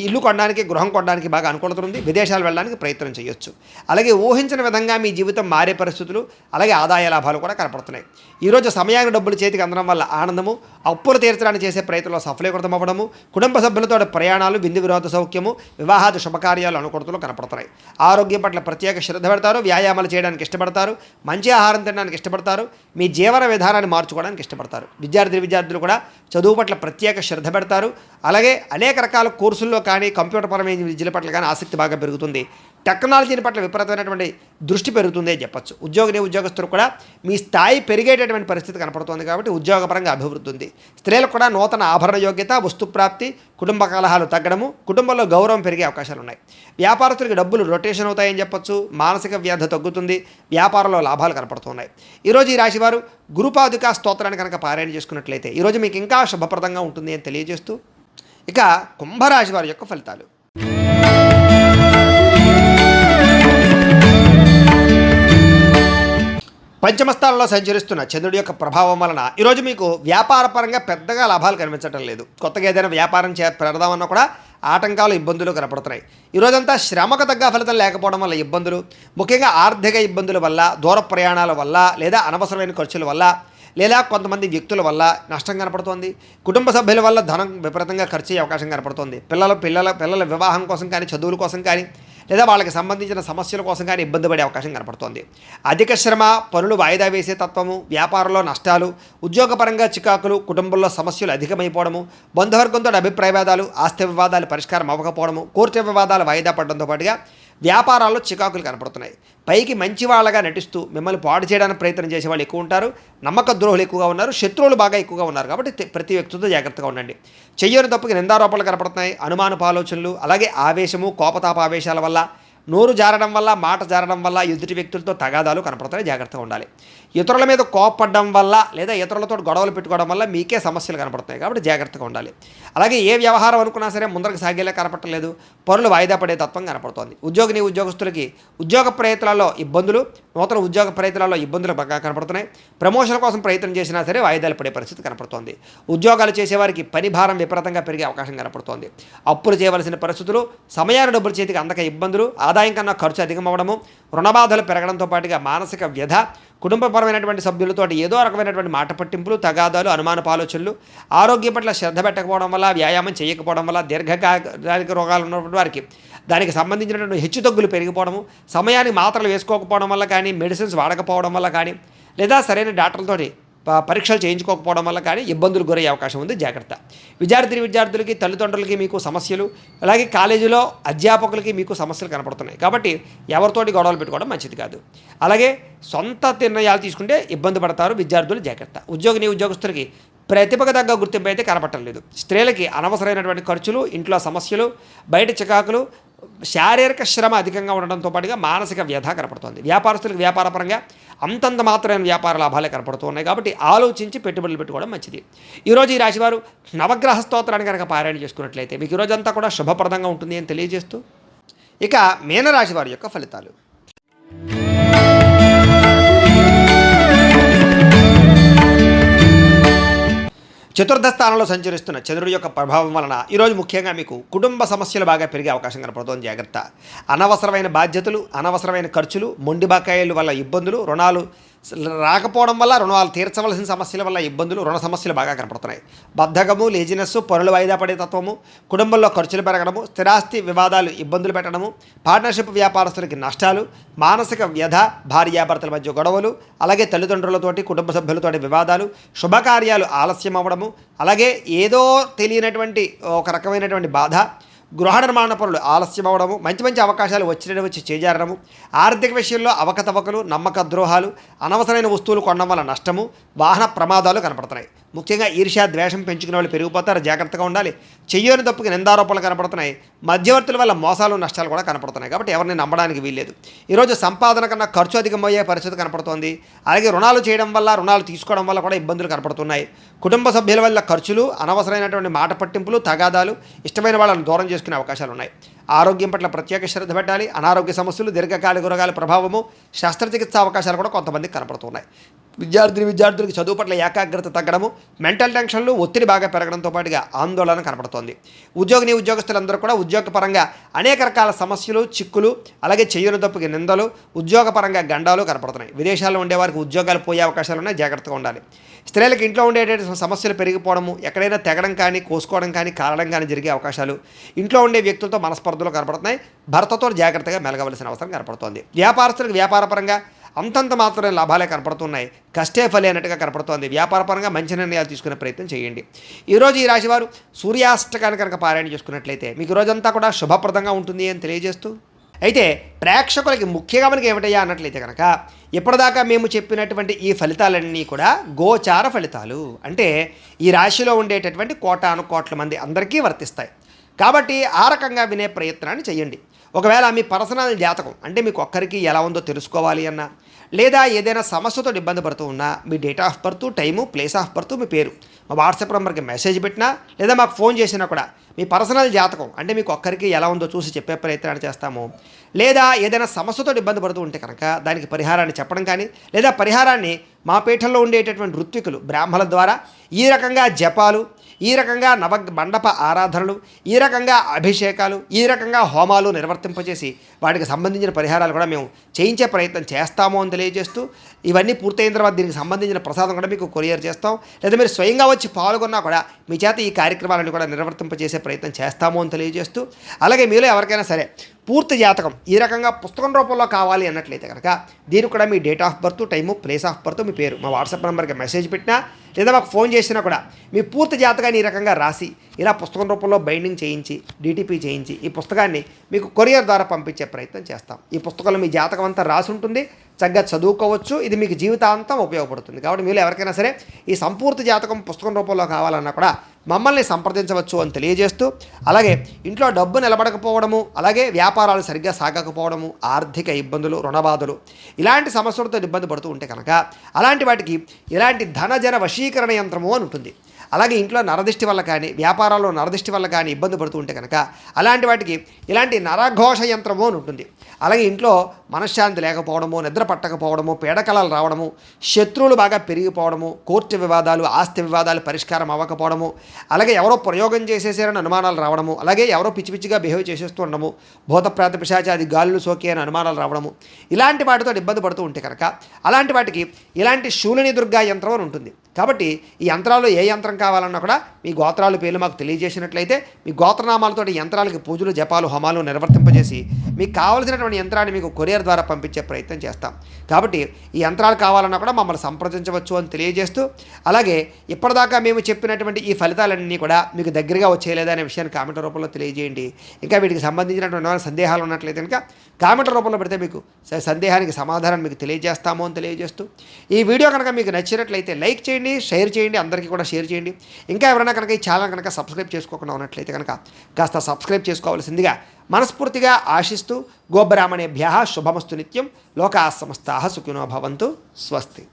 ఇల్లు కొనడానికి, గృహం కొనడానికి బాగా అనుకూలత ఉంది. విదేశాలు వెళ్ళడానికి ప్రయత్నం చేయొచ్చు. అలాగే ఊహించిన విధంగా మీ జీవితం మారే పరిస్థితులు, అలాగే ఆదాయ లాభాలు కూడా కనపడుతున్నాయి. ఈరోజు సమయానికి డబ్బులు చేతికి అందడం వల్ల ఆనందము, అప్పులు తీర్చడానికి చేసే ప్రయత్నంలో సఫలీకృతం అవ్వడము, కుటుంబ సభ్యులతో ప్రయాణాలు, విందు వినోద సౌఖ్యము, వివాహాది శుభకార్యాలు అనుకూలతలు కనపడుతున్నాయి. ఆరోగ్యం పట్ల ప్రత్యేక శ్రద్ధ పెడతారు. వ్యాయామాలు చేయడానికి ఇష్టపడతారు. మంచి ఆహారం తినడానికి ఇష్టపడతారు. మీ జీవన విధానాన్ని మార్చుకోవడానికి ఇష్టపడతారు. విద్యార్థులు కూడా చదువు పట్ల ప్రత్యేక శ్రద్ధ పెడతారు. అలాగే అనేక రకాల కోర్సుల్లో కానీ, కంప్యూటర్ పరమైన విద్యల పట్ల కానీ ఆసక్తి బాగా పెరుగుతుంది. టెక్నాలజీని పట్ల విపరీతమైనటువంటి దృష్టి పెరుగుతుంది అని చెప్పచ్చు. ఉద్యోగస్తులు కూడా మీ స్థాయి పెరిగేటటువంటి పరిస్థితి కనపడుతుంది కాబట్టి ఉద్యోగపరంగా అభివృద్ధి ఉంది. స్త్రీలకు కూడా నూతన ఆభరణ యోగ్యత, వస్తుప్రాప్తి, కుటుంబ కలహాలు తగ్గడము, కుటుంబంలో గౌరవం పెరిగే అవకాశాలు ఉన్నాయి. వ్యాపారస్తులకి డబ్బులు రొటేషన్ అవుతాయని చెప్పచ్చు. మానసిక వ్యాధి తగ్గుతుంది. వ్యాపారంలో లాభాలు కనపడుతున్నాయి. ఈరోజు ఈ రాశివారు గురుపాదుకా స్తోత్రాన్ని కనుక పారాయణ చేసుకున్నట్లయితే ఈరోజు మీకు ఇంకా శుభప్రదంగా ఉంటుంది అని తెలియజేస్తూ, ఇక కుంభరాశి వారి యొక్క ఫలితాలు. పంచమస్థానంలో సంచరిస్తున్న చంద్రుడి యొక్క ప్రభావం వలన ఈరోజు మీకు వ్యాపారపరంగా పెద్దగా లాభాలు కనిపించడం లేదు. కొత్తగా ఏదైనా వ్యాపారం పెడదామన్నా కూడా ఆటంకాలు, ఇబ్బందులు కనపడుతున్నాయి. ఈరోజంతా శ్రమకు తగ్గ ఫలితం లేకపోవడం వల్ల ఇబ్బందులు, ముఖ్యంగా ఆర్థిక ఇబ్బందుల వల్ల, దూర ప్రయాణాల వల్ల, లేదా అనవసరమైన ఖర్చుల వల్ల, లేదా కొంతమంది వ్యక్తుల వల్ల నష్టం కనపడుతోంది. కుటుంబ సభ్యుల వల్ల ధనం విపరీతంగా ఖర్చు అయ్యే అవకాశం కనపడుతోంది. పిల్లల వివాహం కోసం కానీ, చదువుల కోసం కానీ, లేదా వాళ్ళకి సంబంధించిన సమస్యల కోసం కానీ ఇబ్బంది పడే అవకాశం కనపడుతోంది. అధిక శ్రమ, పనులు వాయిదా వేసే తత్వము, వ్యాపారంలో నష్టాలు, ఉద్యోగపరంగా చికాకులు, కుటుంబంలో సమస్యలు అధికమైపోవడము, బంధువర్గంతో అభిప్రాయ భేదాలు, ఆస్తి వివాదాలు పరిష్కారం అవ్వకపోవడము, కోర్టు వివాదాలు వాయిదా పడడంతో పాటుగా వ్యాపారాల్లో చికాకులు కనపడుతున్నాయి. పైకి మంచి వాళ్ళగా నటిస్తూ మిమ్మల్ని పాడు చేయడానికి ప్రయత్నం చేసే వాళ్ళు ఎక్కువ ఉంటారు, నమ్మక ద్రోహులు ఎక్కువగా ఉన్నారు, శత్రువులు బాగా ఎక్కువగా ఉన్నారు. కాబట్టి ప్రతి వ్యక్తితో జాగ్రత్తగా ఉండండి. చెయ్యని తప్పుకి నిందారోపణలు కనపడుతున్నాయి, అనుమానపు ఆలోచనలు, అలాగే ఆవేశము, కోపతాప ఆవేశాల వల్ల, నోరు జారడం వల్ల, మాట జారడం వల్ల ఎదుటి వ్యక్తులతో తగాదాలు కనపడుతున్నాయి. జాగ్రత్తగా ఉండాలి. ఇతరుల మీద కోపపడడం వల్ల లేదా ఇతరులతో గొడవలు పెట్టుకోవడం వల్ల మీకే సమస్యలు కనపడుతున్నాయి. కాబట్టి జాగ్రత్తగా ఉండాలి. అలాగే ఏ వ్యవహారం అనుకున్నా సరే ముందరకు సాగేలా కనపడలేదు, పనులు వాయిదా పడే తత్వం కనపడుతోంది. ఉద్యోగస్తులకి ఉద్యోగ ప్రయత్నాల్లో ఇబ్బందులు, నూతన ఉద్యోగ ప్రయత్నాల్లో ఇబ్బందులు బాగా కనపడుతున్నాయి. ప్రమోషన్ కోసం ప్రయత్నం చేసినా సరే వాయిదాలు పడే పరిస్థితి కనపడుతోంది. ఉద్యోగాలు చేసేవారికి పని భారం విపరీతంగా పెరిగే అవకాశం కనపడుతోంది. అప్పులు చేయవలసిన పరిస్థితులు, సమయాన్ని డబ్బులు చేతికి అందక ఇబ్బందులు, ఆదాయం కన్నా ఖర్చు అధికమవడము, రుణబాధలు పెరగడంతో పాటుగా మానసిక వ్యధ, కుటుంబపరమైనటువంటి సభ్యులతో ఏదో రకమైనటువంటి మాట పట్టింపులు, తగాదాలు, అనుమానపు ఆలోచనలు, ఆరోగ్యం పట్ల శ్రద్ధ పెట్టకపోవడం వల్ల, వ్యాయామం చేయకపోవడం వల్ల, దీర్ఘకాలిక రోగాలు ఉన్నటువంటి వారికి దానికి సంబంధించినటువంటి హెచ్చుతగ్గులు పెరిగిపోవడము, సమయానికి మాత్రలు వేసుకోకపోవడం వల్ల కానీ, మెడిసిన్స్ వాడకపోవడం వల్ల కానీ, లేదా సరైన డాక్టర్లతోటి పరీక్షలు చేయించుకోకపోవడం వల్ల కానీ ఇబ్బందులు గురయ్యే అవకాశం ఉంది. జాగ్రత్త. విద్యార్థులకి, తల్లిదండ్రులకి మీకు సమస్యలు, అలాగే కాలేజీలో అధ్యాపకులకి మీకు సమస్యలు కనపడుతున్నాయి. కాబట్టి ఎవరితోటి గొడవలు పెట్టుకోవడం మంచిది కాదు. అలాగే సొంత నిర్ణయాలు తీసుకుంటే ఇబ్బంది పడతారు విద్యార్థులు. జాగ్రత్త. ఉద్యోగస్తులకి ప్రతిభకు తగ్గ గుర్తింపు అయితే కనపట్టలేదు. స్త్రీలకి అనవసరమైనటువంటి ఖర్చులు, ఇంట్లో సమస్యలు, బయట చికాకులు, శారీరక శ్రమ అధికంగా ఉండడంతో పాటుగా మానసిక వ్యధ కనపడుతుంది. వ్యాపారస్తులకు వ్యాపారపరంగా అంతంత మాత్రమైన వ్యాపార లాభాలే కనపడుతూ ఉన్నాయి. కాబట్టి ఆలోచించి పెట్టుబడులు పెట్టుకోవడం మంచిది. ఈరోజు ఈ రాశివారు నవగ్రహ స్తోత్రాన్ని కనుక పారాయణ చేసుకున్నట్లయితే మీకు ఈరోజంతా కూడా శుభప్రదంగా ఉంటుంది అని తెలియజేస్తూ, ఇక మీనరాశి వారి యొక్క ఫలితాలు. చతుర్థ స్థానంలో సంచరిస్తున్న చంద్రుడి యొక్క ప్రభావం వలన ఈరోజు ముఖ్యంగా మీకు కుటుంబ సమస్యలు బాగా పెరిగే అవకాశం కనపడుతోంది. జాగ్రత్త. అనవసరమైన బాధ్యతలు, అనవసరమైన ఖర్చులు, మొండి బకాయిల వల్ల ఇబ్బందులు, రుణాలు రాకపోవడం వల్ల, రుణాలు తీర్చవలసిన సమస్యల వల్ల ఇబ్బందులు, రుణ సమస్యలు బాగా కనపడుతున్నాయి. బద్ధకము, లేజినెస్, పనులు వాయిదా పడే తత్వము, కుటుంబంలో ఖర్చులు పెరగడము, స్థిరాస్తి వివాదాలు ఇబ్బందులు పెట్టడము, పార్ట్నర్షిప్ వ్యాపారస్తులకి నష్టాలు, మానసిక వ్యధ, భార్యాభర్తల మధ్య గొడవలు, అలాగే తల్లిదండ్రులతోటి, కుటుంబ సభ్యులతోటి వివాదాలు, శుభకార్యాలు ఆలస్యం అవ్వడము, అలాగే ఏదో తెలియనటువంటి ఒక రకమైనటువంటి బాధ, గృహ నిర్మాణ పనులు ఆలస్యం అవ్వడము, మంచి అవకాశాలు వచ్చి చేజారడము, ఆర్థిక విషయంలో అవకతవకలు, నమ్మక ద్రోహాలు, అనవసరమైన వస్తువులు కొనడం వల్ల నష్టము, వాహన ప్రమాదాలు కనపడుతున్నాయి. ముఖ్యంగా ఈర్ష్య, ద్వేషం పెంచుకునే వాళ్ళు పెరిగిపోతారు. జాగ్రత్తగా ఉండాలి. చెయ్యని తప్పుకి నిందారోపణలు కనపడుతున్నాయి. మధ్యవర్తుల వల్ల మోసాలు, నష్టాలు కూడా కనపడుతున్నాయి. కాబట్టి ఎవరిని నమ్మడానికి వీల్లేదు. ఈరోజు సంపాదన కన్నా ఖర్చు అధికమయ్యే పరిస్థితి కనపడుతోంది. అలాగే రుణాలు చేయడం వల్ల, రుణాలు తీసుకోవడం వల్ల కూడా ఇబ్బందులు కనపడుతున్నాయి. కుటుంబ సభ్యుల వల్ల ఖర్చులు, అనవసరమైనటువంటి మాట పట్టింపులు, తగాదాలు, ఇష్టమైన వాళ్ళని దూరం చేసుకునే అవకాశాలు ఉన్నాయి. ఆరోగ్యం పట్ల ప్రత్యేక శ్రద్ధ పెట్టాలి. అనారోగ్య సమస్యలు, దీర్ఘకాలిక రోగాల ప్రభావము, శస్త్రచికిత్స అవకాశాలు కూడా కొంతమందికి కనపడుతున్నాయి. విద్యార్థులకి చదువు పట్ల ఏకాగ్రత తగ్గడము, మెంటల్ టెన్షన్లు, ఒత్తిడి బాగా పెరగడంతో పాటుగా ఆందోళన కనపడుతోంది. ఉద్యోగస్తులందరూ కూడా ఉద్యోగపరంగా అనేక రకాల సమస్యలు, చిక్కులు, అలాగే చెయ్యని తప్పుకి నిందలు, ఉద్యోగపరంగా గండాలు కనపడుతున్నాయి. విదేశాల్లో ఉండేవారికి ఉద్యోగాలు పోయే అవకాశాలు ఉన్నాయి. జాగ్రత్తగా ఉండాలి. స్త్రీలకు ఇంట్లో ఉండేటువంటి సమస్యలు పెరిగిపోవడము, ఎక్కడైనా తెగడం కానీ, కోసుకోవడం కానీ, కారడం కానీ జరిగే అవకాశాలు, ఇంట్లో ఉండే వ్యక్తులతో మనస్పర్ధలు కనపడుతున్నాయి. భర్తతో జాగ్రత్తగా మెలగవలసిన అవసరం కనపడుతోంది. వ్యాపారస్తులకు వ్యాపారపరంగా అంతంత మాత్రమే లాభాలే కనపడుతున్నాయి. కష్టే ఫలి అన్నట్టుగా కనపడుతోంది. వ్యాపారపరంగా మంచి నిర్ణయాలు తీసుకునే ప్రయత్నం చేయండి. ఈరోజు ఈ రాశివారు సూర్యాష్టకాన్ని కనుక పారాయణ చేసుకున్నట్లయితే మీకు రోజంతా కూడా శుభప్రదంగా ఉంటుంది అని తెలియజేస్తూ, అయితే ప్రేక్షకులకి ముఖ్యంగా మనకి ఏమిటయ్యా అన్నట్లయితే కనుక ఇప్పటిదాకా మేము చెప్పినటువంటి ఈ ఫలితాలన్నీ కూడా గోచార ఫలితాలు. అంటే ఈ రాశిలో ఉండేటటువంటి కోటాను కోట్ల మంది అందరికీ వర్తిస్తాయి. కాబట్టి ఆ రకంగా వినే ప్రయత్నాన్ని చేయండి. ఒకవేళ మీ పర్సనల్ జాతకం అంటే మీకు ఒక్కరికి ఎలా ఉందో తెలుసుకోవాలి అన్నా, లేదా ఏదైనా సమస్యతో ఇబ్బంది పడుతూ ఉన్నా మీ date of birth, time, place of birth, మీ పేరు మా వాట్సాప్ నెంబర్కి మెసేజ్ పెట్టినా లేదా మాకు ఫోన్ చేసినా కూడా మీ పర్సనల్ జాతకం అంటే మీకు ఒక్కరికి ఎలా ఉందో చూసి చెప్పే ప్రయత్నాన్ని చేస్తాము. లేదా ఏదైనా సమస్యతో ఇబ్బంది పడుతూ ఉంటే కనుక దానికి పరిహారాన్ని చెప్పడం కానీ, లేదా పరిహారాన్ని మా పీఠంలో ఉండేటటువంటి ఋత్వికులు, బ్రాహ్మణుల ద్వారా ఈ రకంగా జపాలు, ఈ రకంగా మండప ఆరాధనలు, ఈ రకంగా అభిషేకాలు, ఈ రకంగా హోమాలు నిర్వర్తింపజేసి వాటికి సంబంధించిన పరిహారాలు కూడా మేము చేయించే ప్రయత్నం చేస్తాము అని తెలియజేస్తూ, ఇవన్నీ పూర్తయిన తర్వాత దీనికి సంబంధించిన ప్రసాదం కూడా మీకు కొరియర్ చేస్తాం. లేదా మీరు స్వయంగా వచ్చి పాల్గొన్నా కూడా మీ చేత ఈ కార్యక్రమాలను కూడా నిర్వర్తింపజేసే ప్రయత్నం చేస్తాము అని తెలియజేస్తూ, అలాగే మీలో ఎవరికైనా సరే పూర్తి జాతకం ఈ రకంగా పుస్తకం రూపంలో కావాలి అన్నట్లయితే కనుక దీనికి కూడా మీ date of birth, time, place of birth, మీ పేరు మా వాట్సాప్ నెంబర్కి మెసేజ్ పెట్టినా లేదా మాకు ఫోన్ చేసినా కూడా మీ పూర్తి జాతకాన్ని ఈ రకంగా రాసి ఇలా పుస్తకం రూపంలో బైండింగ్ చేయించి DTP చేయించి ఈ పుస్తకాన్ని మీకు కొరియర్ ద్వారా పంపించే ప్రయత్నం చేస్తాం. ఈ పుస్తకంలో మీ జాతకం అంతా రాసి ఉంటుంది, చక్కగా చదువుకోవచ్చు. ఇది మీకు జీవితాంతం ఉపయోగపడుతుంది. కాబట్టి మీరు ఎవరికైనా సరే ఈ సంపూర్తి జాతకం పుస్తకం రూపంలో కావాలన్నా కూడా మమ్మల్ని సంప్రదించవచ్చు అని తెలియజేస్తూ, అలాగే ఇంట్లో డబ్బు నిలబడకపోవడము, అలాగే వ్యాపారాలు సరిగ్గా సాగకపోవడము, ఆర్థిక ఇబ్బందులు, రుణబాధలు ఇలాంటి సమస్యలతో ఇబ్బంది పడుతూ ఉంటే కనుక అలాంటి వాటికి ఇలాంటి ధనజన వశీకరణ యంత్రము అని ఉంటుంది. అలాగే ఇంట్లో నరదిష్టి వల్ల కానీ, వ్యాపారాల్లో నరదిష్టి వల్ల కానీ ఇబ్బంది పడుతూ ఉంటే కనుక అలాంటి వాటికి ఇలాంటి నరఘోష యంత్రము అని ఉంటుంది. అలాగే ఇంట్లో మనశ్శాంతి లేకపోవడము, నిద్ర పట్టకపోవడము, పీడకలలు రావడము, శత్రువులు బాగా పెరిగిపోవడము, కోర్టు వివాదాలు, ఆస్తి వివాదాలు పరిష్కారం అవ్వకపోవడము, అలాగే ఎవరో ప్రయోగం చేసేసారని అనుమానాలు రావడము, అలాగే ఎవరో పిచ్చి పిచ్చిగా బిహేవ్ చేసేస్తూ ఉండడము, భూతప్రాత పిశాచాది గాలులు సోకి అని అనుమానాలు రావడము, ఇలాంటి వాటితో ఇబ్బంది పడుతూ ఉంటే కనుక అలాంటి వాటికి ఇలాంటి శూలిని దుర్గా యంత్రం అని ఉంటుంది. కాబట్టి ఈ యంత్రాల్లో ఏ యంత్రం కావాలన్నా కూడా మీ గోత్రాల పేర్లు మాకు తెలియజేసినట్లయితే మీ గోత్రనామాలతో యంత్రాలకి పూజలు, జపాలు, హోమాలు నిర్వర్తింపజేసి మీకు కావలసినటువంటి యంత్రాన్ని మీకు కొరియర్ ద్వారా పంపించే ప్రయత్నం చేస్తాం. కాబట్టి ఈ యంత్రాలు కావాలన్నా కూడా మమ్మల్ని సంప్రదించవచ్చు అని తెలియజేస్తూ, అలాగే ఇప్పటిదాకా మేము చెప్పినటువంటి ఈ ఫలితాలన్నీ కూడా మీకు దగ్గరగా వచ్చేయలేదా అనే విషయాన్ని కామెంట్ రూపంలో తెలియజేయండి. ఇంకా వీటికి సంబంధించినటువంటి ఏమైనా సందేహాలు ఉన్నట్లయితే కనుక కామెంట్ రూపంలో పెడితే మీకు సందేహానికి సమాధానం మీకు తెలియజేస్తాము అని తెలియజేస్తూ, ఈ వీడియో కనుక మీకు నచ్చినట్లయితే లైక్ చేయండి, షేర్ చేయండి, అందరికీ కూడా షేర్ చేయండి. ఇంకా ఎవరైనా కనుక ఈ ఛానల్ కనుక సబ్స్క్రైబ్ చేసుకోకుండా ఉన్నట్లయితే కనుక కాస్త సబ్స్క్రైబ్ చేసుకోవాల్సిందిగా మనస్ఫూర్తిగా ఆశిస్తూ, గోబ్రాహ్మణేభ్యః శుభమస్తు నిత్యం, లోకాః సమస్తాః సుఖినో భవంతు, స్వస్తి.